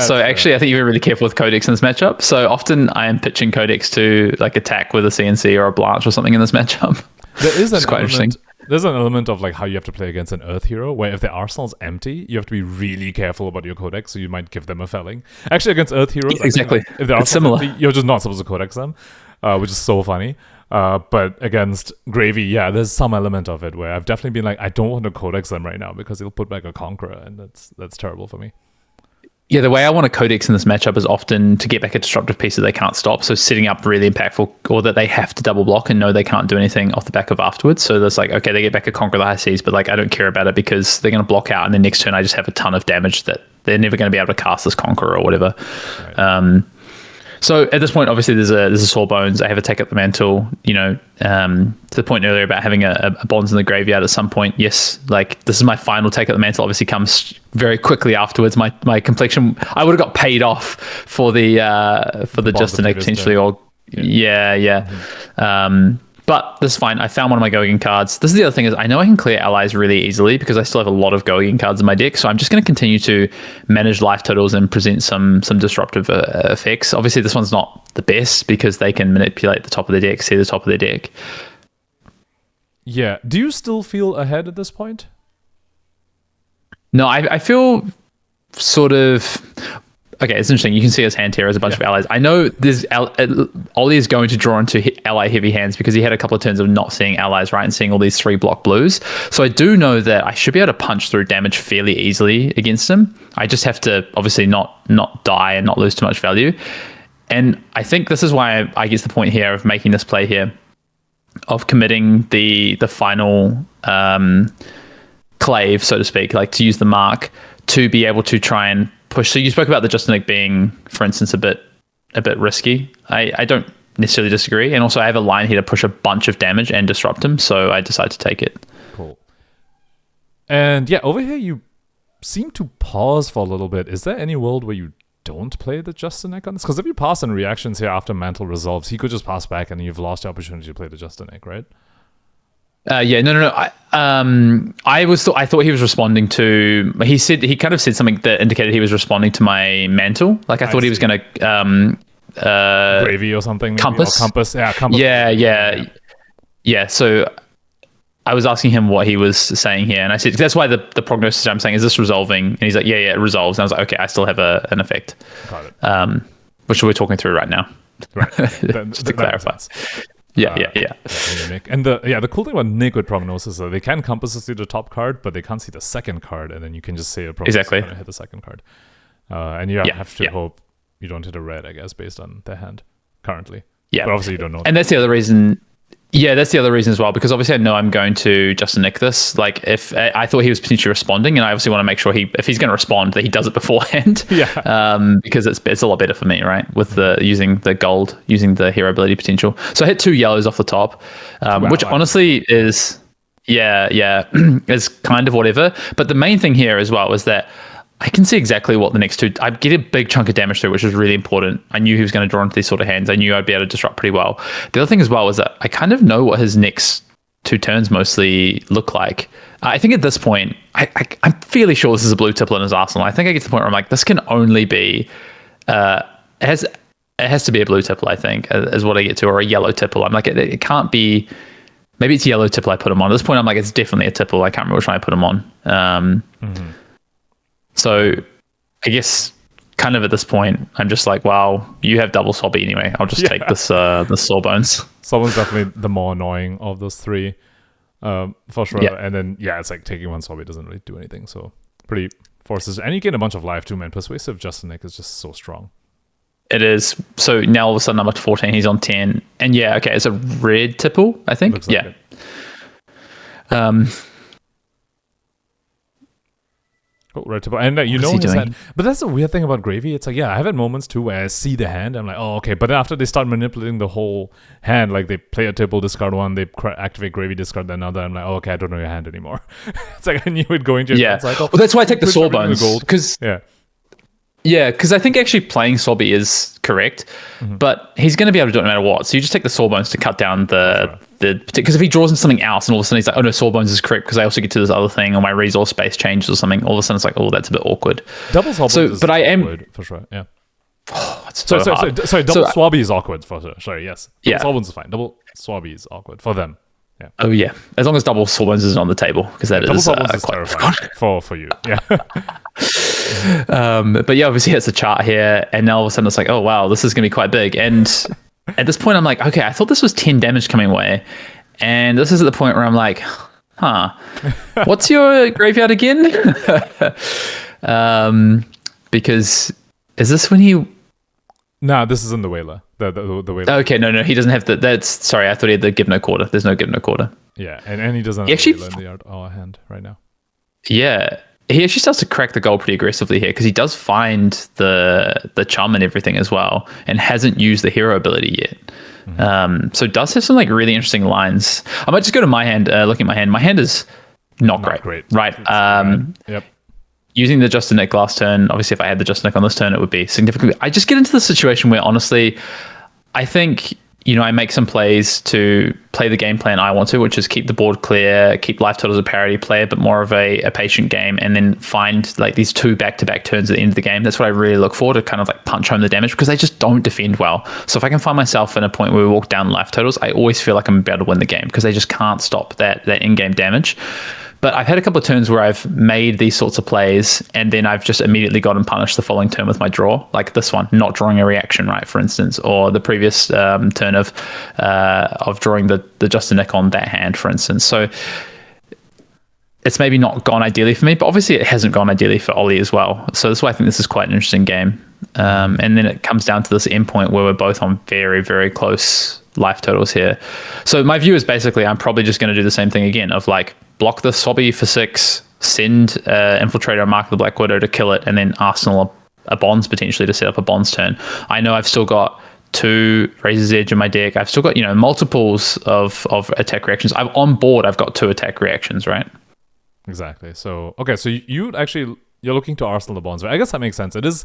so actually, I think you're really careful with Codex in this matchup. So often I am pitching Codex to like attack with a CNC or a Blanche or something in this matchup. There is quite interesting. There's an element of like how you have to play against an Earth hero, where if the arsenal's empty, you have to be really careful about your Codex, so you might give them a felling. Actually, against Earth heroes, exactly, if the arsenal's similar. empty, you're just not supposed to Codex them, which is so funny. But against Gravy, yeah, there's some element of it where I've definitely been like, I don't want to Codex them right now because it'll put back a Conqueror, and that's terrible for me. Yeah, the way I want to Codex in this matchup is often to get back a disruptive piece that they can't stop. So setting up really impactful, or that they have to double block and know they can't do anything off the back of afterwards. So there's like, okay, they get back a Conquer the High Seas, but like I don't care about it because they're going to block out, and then next turn I just have a ton of damage that they're never going to be able to cast this Conqueror or whatever. Right. So at this point, obviously, there's a Sawbones. I have a Take Up the Mantle. To the point earlier about having a Bonds in the graveyard at some point. Yes, like this is my final Take Up the Mantle. Obviously, comes very quickly afterwards. My complexion, I would have got paid off for the Justin Egg potentially, or yeah. But this is fine. I found one of my Gogan cards. This is the other thing, is I know I can clear allies really easily because I still have a lot of Gogan cards in my deck. So I'm just going to continue to manage life totals and present some disruptive effects. Obviously, this one's not the best because they can manipulate the top of their deck, see the top of their deck. Yeah. Do you still feel ahead at this point? No, I feel sort of... Okay, it's interesting. You can see his hand here as a bunch of allies. I know there's Ollie is going to draw into ally heavy hands because he had a couple of turns of not seeing allies, right, and seeing all these 3-block blues. So I do know that I should be able to punch through damage fairly easily against him. I just have to obviously not die and not lose too much value. And I think this is why I guess the point here of making this play here, of committing the final clave, so to speak, like to use the mark to be able to try and push. So you spoke about the Justin Egg being, for instance, a bit risky. I don't necessarily disagree. And also I have a line here to push a bunch of damage and disrupt him, so I decided to take it. Cool. And yeah, over here you seem to pause for a little bit. Is there any world where you don't play the Justin Egg on this? Because if you pass in reactions here after Mantle resolves, he could just pass back and you've lost the opportunity to play the Justin Egg, right? No. I thought he was responding to. He kind of said something that indicated he was responding to my Mantle. Like I thought he was going to Gravy or something. Compass. Or compass. Yeah, compass. Yeah. So I was asking him what he was saying here, and I said that's why the prognosis I'm saying, is this resolving? And he's like, yeah, it resolves. And I was like, okay, I still have an effect. Got it. Which we're talking through right now. Right. Just to clarify. Yeah. And the cool thing about Nick with Prognosis is that they can compass to see the top card, but they can't see the second card, and then you can just say a Prognosis is going to hit the second card. And you have to hope you don't hit a red, I guess, based on their hand currently. Yeah. But obviously you don't know. And that's the other reason. Yeah, that's the other reason as well, because obviously I know I'm going to Justin Nick this. Like, if I thought he was potentially responding, and I obviously want to make sure if he's going to respond, that he does it beforehand. Yeah. Because it's a lot better for me, right? With using the gold, using the hero ability potential. So I hit 2 yellows off the top, which honestly is, is kind of whatever. But the main thing here as well is that I can see exactly what the next 2... I get a big chunk of damage through, which is really important. I knew he was going to draw into these sort of hands. I knew I'd be able to disrupt pretty well. The other thing as well was that I kind of know what his next 2 turns mostly look like. I think at this point, I'm fairly sure this is a blue tipple in his arsenal. I think I get to the point where I'm like, this can only be... it has to be a blue tipple, I think, is what I get to, or a yellow tipple. I'm like, it can't be... Maybe it's yellow tipple I put him on. At this point, I'm like, it's definitely a tipple. I can't remember which one I put him on. So I guess kind of at this point, I'm just like, wow, you have double Sobby anyway. I'll just take this Sawbones. Sawbones definitely the more annoying of those 3, for sure. Yeah. And then, it's like taking 1 Sobby doesn't really do anything. So pretty forces. And you gain a bunch of life too, man. Persuasive Justin Nick is just so strong. It is. So now all of a sudden I'm up to 14. He's on 10. And it's a red tipple, I think. Looks like it. Red tipple. And you know his hand. But that's the weird thing about Gravy. It's like, I have had moments too where I see the hand. I'm like, oh, okay. But then after they start manipulating the whole hand, like they play a tipple, discard 1, they activate Gravy, discard another. I'm like, oh, okay, I don't know your hand anymore. It's like I knew it going to your hand cycle. Well, that's why I take the Sawbones. Because because I think actually playing Sobby correct. But he's going to be able to do it no matter what. So you just take the Sawbones to cut down because if he draws into something else and all of a sudden he's like, oh no, Sawbones is correct because I also get to this other thing, or my resource space changes or something, all of a sudden it's like, oh, that's a bit awkward. Double Sawbones is awkward for sure, yeah. Sorry, double Swabby is awkward for sure. Sorry, yes. Double Sawbones is fine. Double Swabby is awkward for them. Yeah. Oh yeah, as long as double Sawbones isn't on the table, because that double is Sawbones is terrifying for you. Yeah. But yeah, obviously it's a chart here, and now all of a sudden it's like, oh wow, this is gonna be quite big. And at this point, I'm like, okay, I thought this was 10 damage coming away, and this is at the point where I'm like, what's your graveyard again? Because is this when he? No, this is in the Whaler. The Whaler. Okay, no, he doesn't have the. That's sorry, I thought he had the give no quarter. There's no give no quarter. Yeah, and he doesn't have the Whaler in the yard hand right now. Yeah, he actually starts to crack the goal pretty aggressively here because he does find the charm and everything as well, and hasn't used the hero ability yet. So does have some like really interesting lines. I might just go to my hand. Looking at my hand, my hand is not great. Right. Yep. Using the Just a Nick last turn, obviously if I had the Just a Nick on this turn, it would be significantly. I just get into the situation where honestly, I think, I make some plays to play the game plan I want to, which is keep the board clear, keep life totals a parity, play a bit more of a patient game, and then find like these 2 back-to-back turns at the end of the game. That's what I really look for, to kind of like punch home the damage, because they just don't defend well. So if I can find myself in a point where we walk down life totals, I always feel like I'm about to win the game because they just can't stop that in-game damage. But I've had a couple of turns where I've made these sorts of plays and then I've just immediately gotten punished the following turn with my draw, like this one, not drawing a reaction, right, for instance, or the previous turn of drawing the Just a Nick on that hand, for instance. So it's maybe not gone ideally for me, but obviously it hasn't gone ideally for Ollie as well. So that's why I think this is quite an interesting game. And then it comes down to this endpoint where we're both on very, very close life totals here. So my view is basically I'm probably just going to do the same thing again of like block the Swabby for 6, send Infiltrator and Mark of the Black Widow to kill it, and then Arsenal a Bonds potentially to set up a Bonds turn. I know I've still got 2 Razor's Edge in my deck. I've still got, multiples of attack reactions. On board, I've got 2 attack reactions, right? Exactly. So, okay, so you're looking to Arsenal the Bonds, right? I guess that makes sense. It is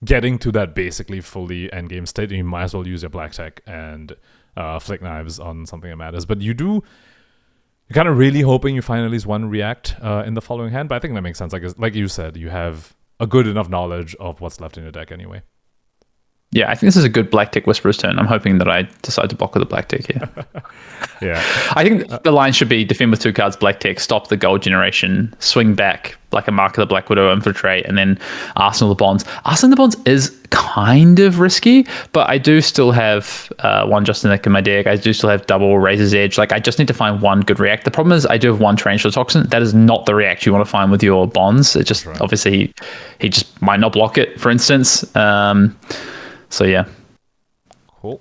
getting to that basically fully endgame state, and you might as well use your black tech and flick knives on something that matters. But you're kind of really hoping you find at least 1 react in the following hand. But I think that makes sense. Like you said, you have a good enough knowledge of what's left in your deck anyway. Yeah, I think this is a good Black Tick Whisperer's turn. I'm hoping that I decide to block with a Black Tick here. Yeah. I think the line should be defend with 2 cards, Black Tick, stop the gold generation, swing back like a Mark of the Black Widow, infiltrate, and then Arsenal the Bonds. Arsenal the Bonds is kind of risky, but I do still have 1 Just a Nick in my deck. I do still have double Razor's Edge. Like, I just need to find 1 good react. The problem is I do have 1 Tarantula Toxin. That is not the react you want to find with your Bonds. It just, obviously, he just might not block it, for instance. So yeah. Cool.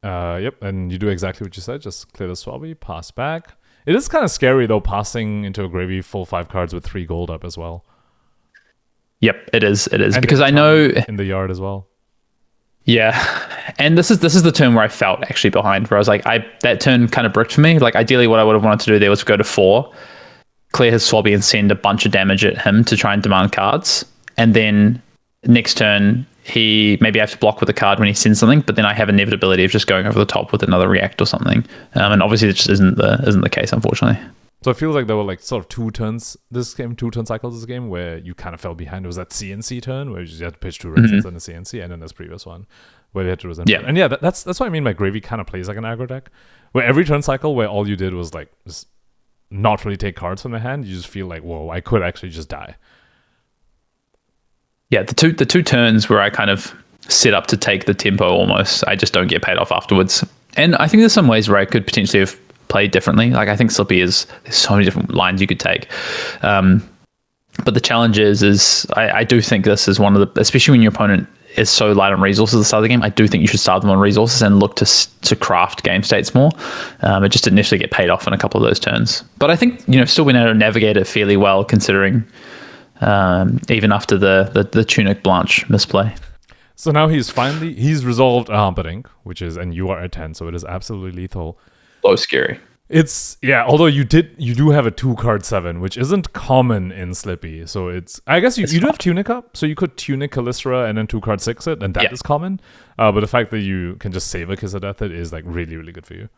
Yep, and you do exactly what you said. Just clear the Swabby, pass back. It is kind of scary though, passing into a gravy full 5 cards with 3 gold up as well. Yep, it is. And because I know in the yard as well. Yeah, and this is the turn where I felt actually behind, where I was like, that turn kind of bricked for me. Like ideally, what I would have wanted to do there was go to 4, clear his Swabby, and send a bunch of damage at him to try and demand cards, and then next turn maybe I have to block with a card when he sends something, but then I have an inevitability of just going over the top with another react or something. And obviously it just isn't the case, unfortunately. So it feels like there were like sort of 2 turns this game, 2 turn cycles this game where you kind of fell behind. It was that CNC turn where you just had to pitch 2 red sets and a CNC, and then this previous one where they had to resent. Yeah. And yeah, that's what I mean by Gravy kind of plays like an aggro deck, where every turn cycle where all you did was like just not really take cards from the hand, you just feel like, whoa, I could actually just die. Yeah, the two turns where I kind of set up to take the tempo almost, I just don't get paid off afterwards. And I think there's some ways where I could potentially have played differently. Like I think Slippy there's so many different lines you could take. But the challenge is I do think this is one of the, especially when your opponent is so light on resources at the start of the game, I do think you should start them on resources and look to craft game states more. It just didn't initially get paid off in a couple of those turns. But I think, still been able to navigate it fairly well considering even after the Tunic Blanche misplay. So now he's resolved a Humperdinck, which is, and you are at 10, so it is absolutely lethal. So scary. It's although you do have a 2-card 7, which isn't common in Slippy. So I guess you do have Tunic up, so you could Tunic Callistra and then 2-card 6 it, and that is common. But the fact that you can just save a Kiss of Death it is like really, really good for you.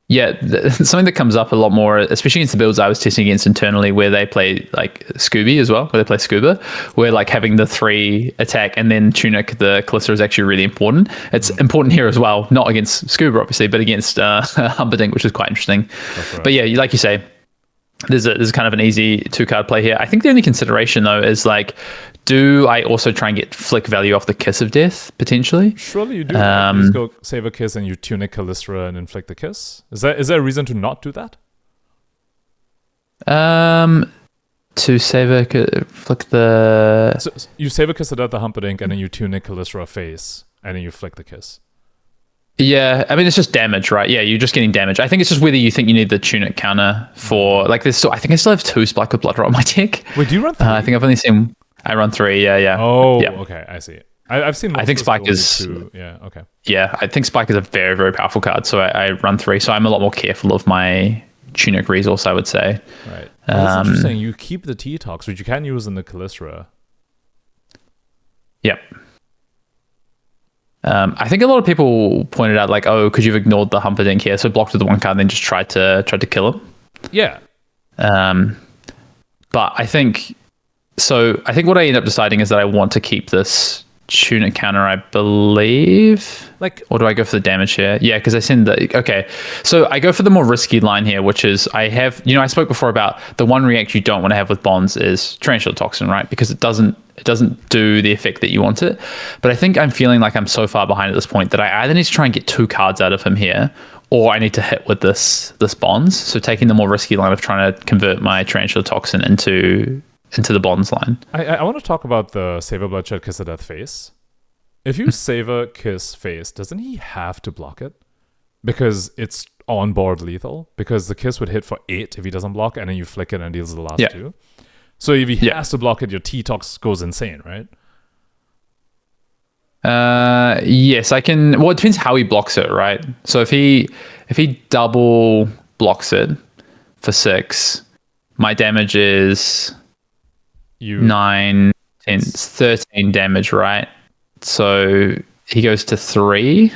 Yeah, something that comes up a lot more, especially against the builds I was testing against internally, where they play like Scooby as well, where they play Scuba, where like having the 3 attack and then Tunic the Callister is actually really important. It's important here as well, not against Scuba obviously, but against Humperdinck, which is quite interesting. Right. But yeah, like you say, there's kind of an easy 2-card play here. I think the only consideration though is like, do I also try and get flick value off the Kiss of Death potentially? Surely you do. You just go save a Kiss and you Tunic Callistra and inflict the Kiss. Is there a reason to not do that? To save a flick the. So you save a Kiss of Death the Humperdinck and then you Tunic Callistra face and then you flick the Kiss. Yeah, I mean it's just damage, right? Yeah, you're just getting damage. I think it's just whether you think you need the Tunic counter for like there's still. I think I still have 2 Spike of Blood Rot on my deck. Wait, do you run 3? I think I've only seen. I run 3. Yeah. Oh, okay, I see. I've seen. I think Spike is. 2. Yeah. Okay. Yeah, I think Spike is a very, very powerful card. So I run 3. So I'm a lot more careful of my Tunic resource, I would say. Right. Well, that's interesting. You keep the T-Tox, which you can use in the Callistra. Yep. I think a lot of people pointed out like, oh, because you've ignored the Humperdinck here, so blocked with the 1 card, and then just tried to kill him. Yeah. But I think what I end up deciding is that I want to keep this Tunic counter, I believe. Or do I go for the damage here? Yeah, because I send the... Okay, so I go for the more risky line here, which is I have... I spoke before about the one react you don't want to have with bonds is Tarantula Toxin, right? Because it doesn't do the effect that you want it. But I think I'm feeling like I'm so far behind at this point that I either need to try and get 2 cards out of him here, or I need to hit with this bonds. So taking the more risky line of trying to convert my Tarantula Toxin into the bonds line. I want to talk about the Savor Bloodshed Kiss of Death face. If you Savor Kiss face, doesn't he have to block it? Because it's on board lethal. Because the Kiss would hit for 8 if he doesn't block, and then you flick it and deals the last 2. So if he has to block it, your T-Tox goes insane, right? Yes, I can. Well, it depends how he blocks it, right? So if he double blocks it for 6, my damage is 9, 10, 13 damage, right? So he goes to 3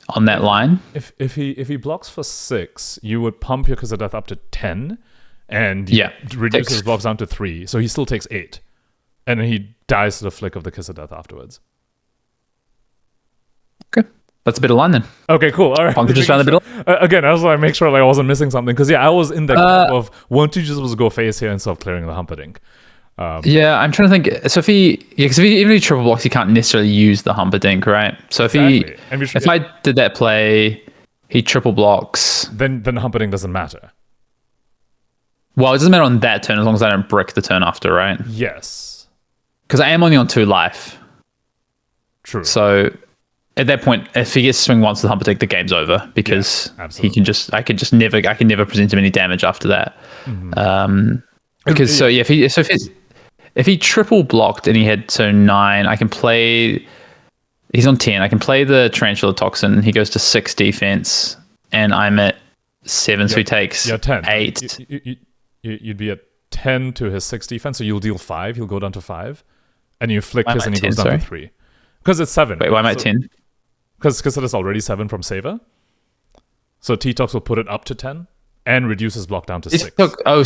on that line. If he blocks for 6, you would pump your Kiss of Death up to 10, and reduce his blocks down to 3. So he still takes 8, and then he dies to the flick of the Kiss of Death afterwards. Okay, that's a bit of line then. Okay, cool. All right. Pankaj just found a bit of... Again, I was like, make sure like I wasn't missing something, because I was in the camp of won't you just go face here instead of clearing the Humperdinck. Yeah, I'm trying to think. So because even if he triple blocks, he can't necessarily use the Humperdinck, right? So if I did that play, he triple blocks, then the Humperdinck doesn't matter. Well, it doesn't matter on that turn as long as I don't brick the turn after, right? Yes. Because I am only on 2 life. True. So at that point, if he gets to swing once with Humperdinck, the game's over because I can never present him any damage after that. Mm-hmm. Because if he triple blocked and he had 9, I can play. He's on 10. I can play the Tarantula Toxin. He goes to 6 defense, and I'm at 7, so he takes 10. 8. You'd be at 10 to his 6 defense, so you'll deal 5. He'll go down to 5, and you flick his, and he goes down to 3. Because it's 7. Wait, why am I at 10? Because it is already 7 from Saver. So T-Tox will put it up to 10 and reduce his block down to 6.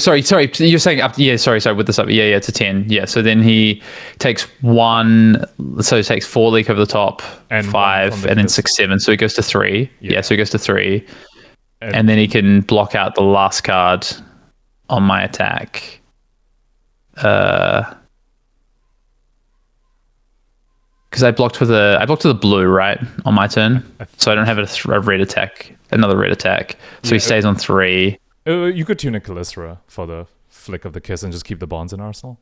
Sorry. You're saying up. Yeah, sorry. With this up. Yeah, to 10. Yeah. So then he takes 1. So he takes 4 leak over the top, and 5, and then 6, 7. So he goes to 3. Yeah. So he goes to 3, and then he can block out the last card on my attack. Because I blocked with a blue, right, on my turn, so I don't have a red attack, another red attack. So he stays on 3. You could Tunic Callistra for the flick of the Kiss and just keep the bonds in arsenal.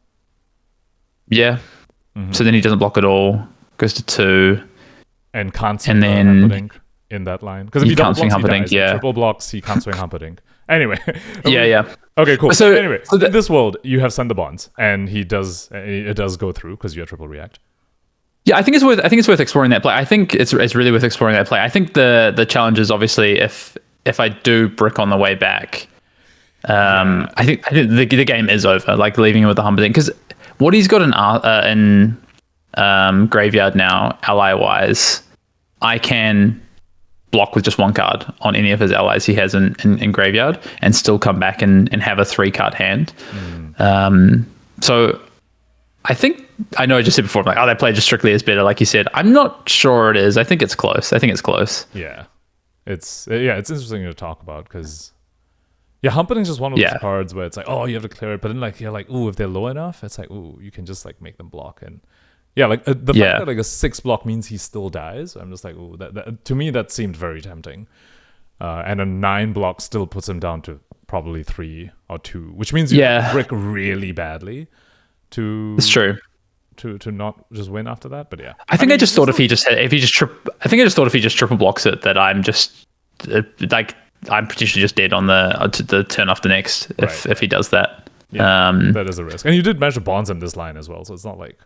Yeah. Mm-hmm. So then he doesn't block at all. Goes to 2. And can't swing Humperdinck in that line. Because if you don't swing Humperdinck, triple blocks, he can't swing Humperdinck. Anyway. Yeah. Okay, cool. So anyway, in this world, you have send the bonds, and it does go through because you have triple react. Yeah, I think it's worth exploring that play. I think it's really worth exploring that play. I think the challenge is obviously if if I do brick on the way back, I think the game is over. Like leaving him with the Humperdinck, because what he's got in graveyard now, ally wise, I can block with just one card on any of his allies he has in graveyard and still come back and have a 3-card hand. So I think, I know I just said before, I'm like, they play just strictly as better, like you said. I'm not sure it is. I think it's close. Yeah. It's interesting to talk about, because Humperdinck's just one of those cards where it's like, oh, you have to clear it, but then like you're like, ooh, if they're low enough, it's like, ooh, you can just like make them block. And the fact that like a 6 block means he still dies, I'm just like, ooh, that to me that seemed very tempting. And a 9 block still puts him down to probably 3 or 2, which means you brick really badly to. It's true. To not just win after that, but I think I just thought if he just triple blocks it, that I'm just like, I'm potentially just dead on the turn after next if he does that. That is a risk, and you did manage to bonds him this line as well, so it's not like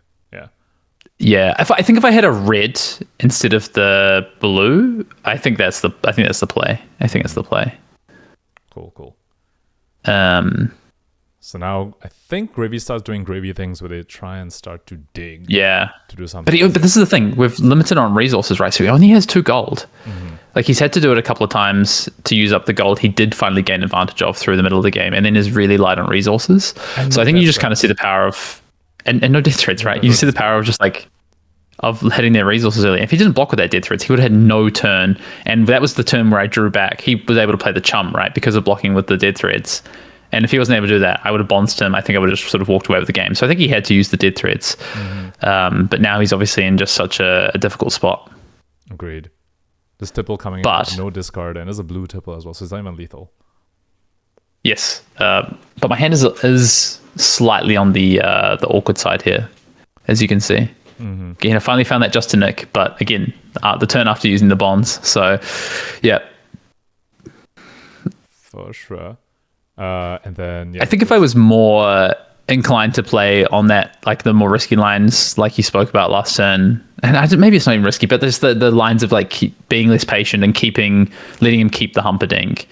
I think if I had a red instead of the blue, I think that's the play. Cool. So now I think Gravy starts doing Gravy things where they try and start to dig. To do something. But this is the thing. We've limited on resources, right? So he only has 2 gold. Like he's had to do it a couple of times to use up the gold he did finally gain advantage of through the middle of the game, and then is really light on resources. So I think you just kind of see the power of, and no death threads, right? You see the power of just like, of hitting their resources early. If he didn't block with that death threads, he would have had no turn. And that was the turn where I drew back. He was able to play the chump, right? Because of blocking with the dead threads. And if he wasn't able to do that, I would have bounced him. I think I would have just sort of walked away with the game. So I think he had to use the dead threads. But now he's obviously in just such a difficult spot. Agreed. This tipple coming in with no discard, and is a blue tipple as well, so it's not even lethal. Yes. But my hand is slightly on the awkward side here, as you can see. Again, I finally found that just to nick, but again, the turn after using the bonds. So, for sure. And then I think if I was more inclined to play on that, like the more risky lines, like you spoke about last turn, and maybe it's not even risky, but there's the lines of like being less patient and letting him keep the Humperdinck.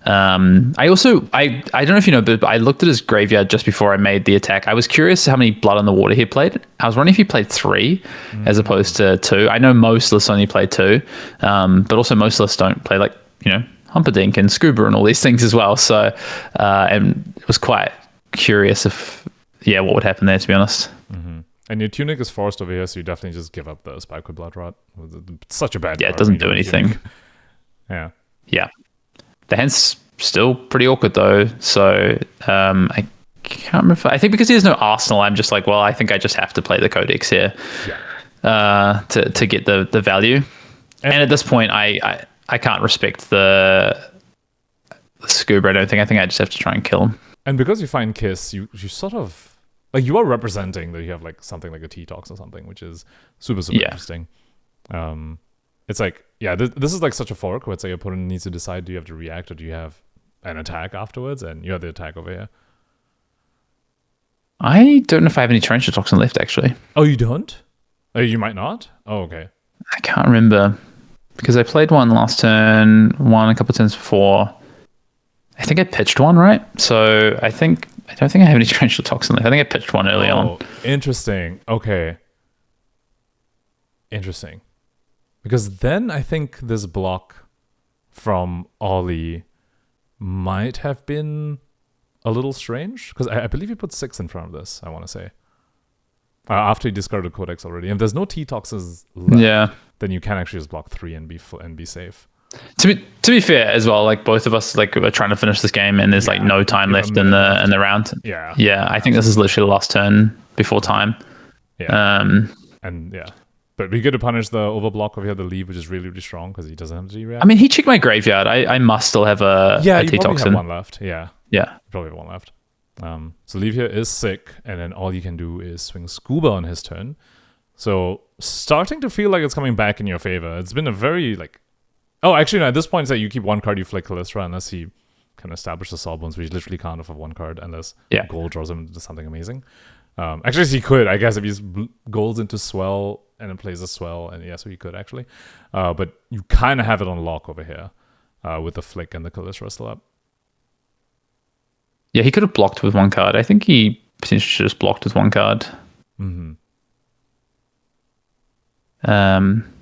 I don't know if you know, but I looked at his graveyard just before I made the attack. I was curious how many Blood on the Water he played. I was wondering if he played 3 as opposed to 2. I know most lists only play 2, but also most lists don't play like, Humperdinck and Scuba and all these things as well. So, and it was quite curious what would happen there, to be honest. And your Tunic is forced over here, so you definitely just give up the Spike with Blood Rot. It's such a bad card. It doesn't do anything. Yeah. The hand's still pretty awkward though. So I can't remember. I think because he has no arsenal, I'm just like, well, I think I just have to play the Codex here to get the value. And at this point, I can't respect the Scuba. I don't think. I think I just have to try and kill him. And because you find Kiss, you sort of like, you are representing that you have like something like a T-Tox or something, which is super interesting. It's like, this is like such a fork where it's like your opponent needs to decide, do you have to react or do you have an attack afterwards? And you have the attack over here. I don't know if I have any Torrential Toxin left, actually. Oh, you don't? Oh, you might not? Oh, okay. I can't remember. Because I played one last turn, one a couple of turns before. I think I pitched one, right? So I don't think I have any Torrential Toxin left. I think I pitched one early on. Interesting. Okay. Interesting. Because then I think this block from Ollie might have been a little strange. Because I believe he put 6 in front of this, I want to say. After he discarded Codex already. And if there's no T-Toxes left, then you can actually just block 3 and be safe. To be fair as well, like both of us like are trying to finish this game and there's like no time left in the round. I think this is literally the last turn before time. But we get to punish the overblock over here, the leave, which is really, really strong because he doesn't have to react. I mean, he checked my graveyard. I must still have a T-Toxin. Have one left. You probably have one left. So leave here is sick, and then all you can do is swing Scuba on his turn. So starting to feel like it's coming back in your favor. It's been a very like, actually no, at this point it's like you keep one card, you flick Callistra unless he can establish the Sawbones, which literally can't off of one card unless gold draws him into something amazing. Actually, he could, I guess, if he's golds into Swell and then plays a Swell, and so he could actually. But you kind of have it on lock over here. with the flick and the Kalishra still up. Yeah, he could have blocked with one card. I think he potentially should have just blocked with one card. Mm-hmm.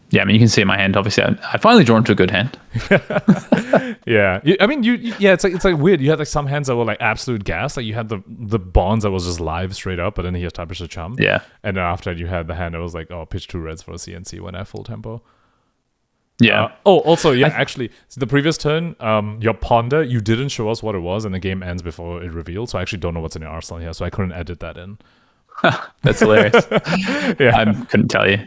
Yeah, I mean, you can see in my hand, obviously, I finally drawn to a good hand. Yeah. It's like weird. You had like some hands that were like absolute gas. Like you had the bonds that was just live straight up, but then he established a chump. Yeah. And then after that, you had the hand that was like, oh, pitch 2 reds for a CNC when I full tempo. Yeah. Also, actually, so the previous turn, your ponder, you didn't show us what it was, and the game ends before it revealed. So I actually don't know what's in your arsenal here, so I couldn't edit that in. That's hilarious. Yeah. I couldn't tell you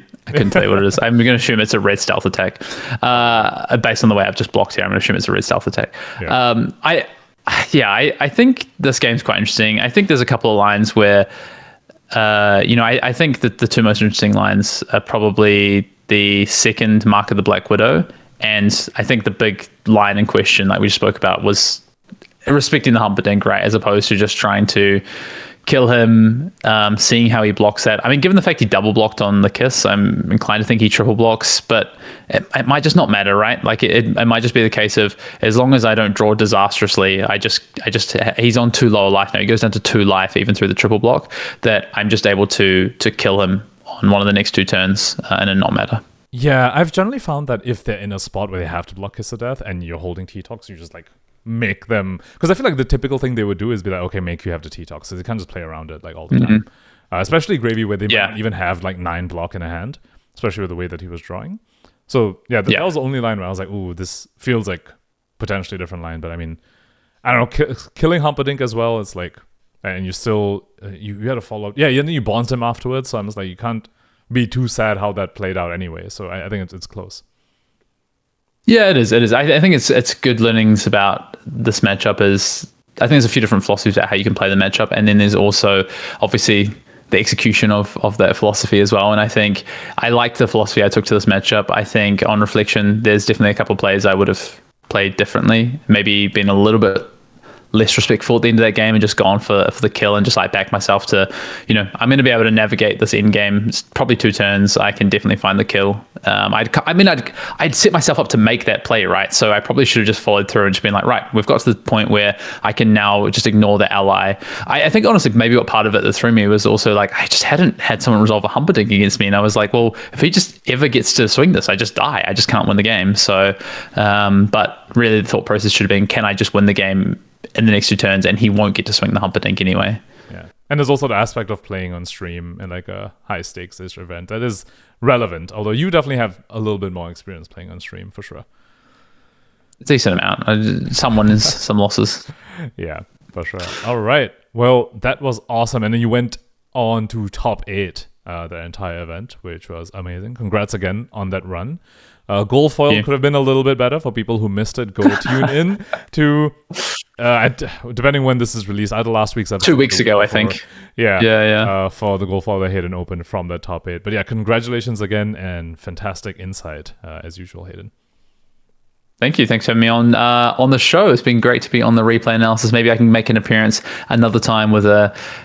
what it is. I'm going to assume it's a red stealth attack. Based on the way I've just blocked here, I'm going to assume it's a red stealth attack. Yeah. I think this game's quite interesting. I think there's a couple of lines where, I think that the two most interesting lines are probably the second Mark of the Black Widow, and I think the big line in question, like we just spoke about, was respecting the Humperdinck, right, as opposed to just trying to kill him, seeing how he blocks that. I mean, given the fact he double blocked on the kiss, I'm inclined to think he triple blocks, but it might just not matter, right? Like it might just be the case of, as long as I don't draw disastrously, he's on 2 lower life now. He goes down to 2 life even through the triple block, that I'm just able to kill him on one of the next 2 turns and it not matter. Yeah, I've generally found that if they're in a spot where they have to block Kiss of Death and you're holding T-Tox, you just like make them, because I feel like the typical thing they would do is be like, okay, make you have the T-Tox, so they can't just play around it like all the time. Especially Gravy, where they might even have like 9 block in a hand, especially with the way that he was drawing. So that was the only line where I was like, ooh, this feels like potentially a different line. But I mean, I don't know, killing Humperdinck as well, it's like, and you still you had to follow up. Yeah, and then you bond him afterwards, so I'm just like, you can't be too sad how that played out anyway. So I think it's close. Yeah, it is. I think it's good learnings about this matchup. I think there's a few different philosophies about how you can play the matchup, and then there's also obviously the execution of that philosophy as well. And I think I like the philosophy I took to this matchup. I think on reflection, there's definitely a couple of plays I would have played differently, maybe been a little bit less respectful at the end of that game and just gone for the kill and just like back myself to, I'm going to be able to navigate this end game. It's probably 2 turns. I can definitely find the kill. I'd set myself up to make that play, right? So I probably should have just followed through and just been like, right, we've got to the point where I can now just ignore the ally. I think honestly, maybe what part of it that threw me was also like, I just hadn't had someone resolve a Humperdinck against me. And I was like, well, if he just ever gets to swing this, I just die. I just can't win the game. So, but really the thought process should have been, can I just win the game in the next 2 turns, and he won't get to swing the Humperdinck anyway. Yeah, and there's also the aspect of playing on stream in like a high stakes-ish event that is relevant. Although you definitely have a little bit more experience playing on stream for sure. A decent amount. Some wins, some losses. Yeah, for sure. All right. Well, that was awesome, and then you went on to top 8 the entire event, which was amazing. Congrats again on that run. Goal foil could have been a little bit better for people who missed it. Go tune in to depending when this is released, either last week's episode, 2 weeks ago, I think. Yeah. For the goal foil that Hayden opened from the top 8. But yeah, congratulations again and fantastic insight as usual, Hayden. Thank you. Thanks for having me on the show. It's been great to be on the replay analysis. Maybe I can make an appearance another time with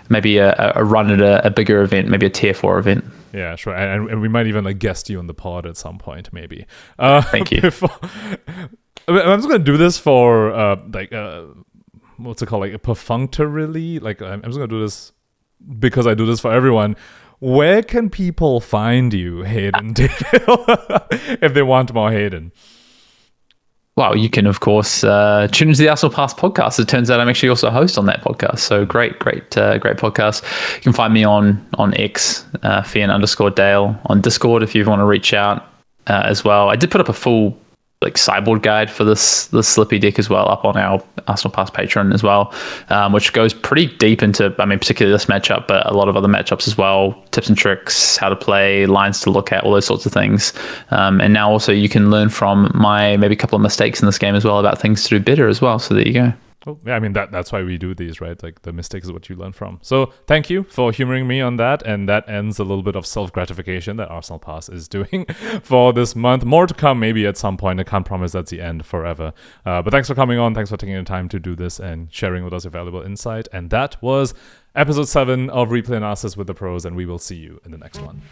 maybe a run at a bigger event, maybe a tier 4 event. Yeah, sure. And we might even like guest you on the pod at some point, maybe. Thank you. I'm just gonna do this for what's it called? Like perfunctorily. Like I'm just gonna do this because I do this for everyone. Where can people find you, Hayden Dale, if they want more Hayden? Well, you can, of course, tune into the Arsenal Pass podcast. It turns out I'm actually also a host on that podcast. So great podcast. You can find me on X, Fian_Dale, on Discord if you want to reach out as well. I did put up a full sideboard guide for this Slippy deck as well up on our Arsenal Pass Patreon as well, which goes pretty deep into, particularly this matchup, but a lot of other matchups as well, tips and tricks, how to play, lines to look at, all those sorts of things. And now also you can learn from my maybe a couple of mistakes in this game as well about things to do better as well. So there you go. Well, yeah, that's why we do these, right? Like the mistakes is what you learn from. So thank you for humoring me on that. And that ends a little bit of self-gratification that Arsenal Pass is doing for this month. More to come maybe at some point. I can't promise that's the end forever. But thanks for coming on. Thanks for taking the time to do this and sharing with us your valuable insight. And that was episode 7 of Replay Analysis with the Pros. And we will see you in the next one.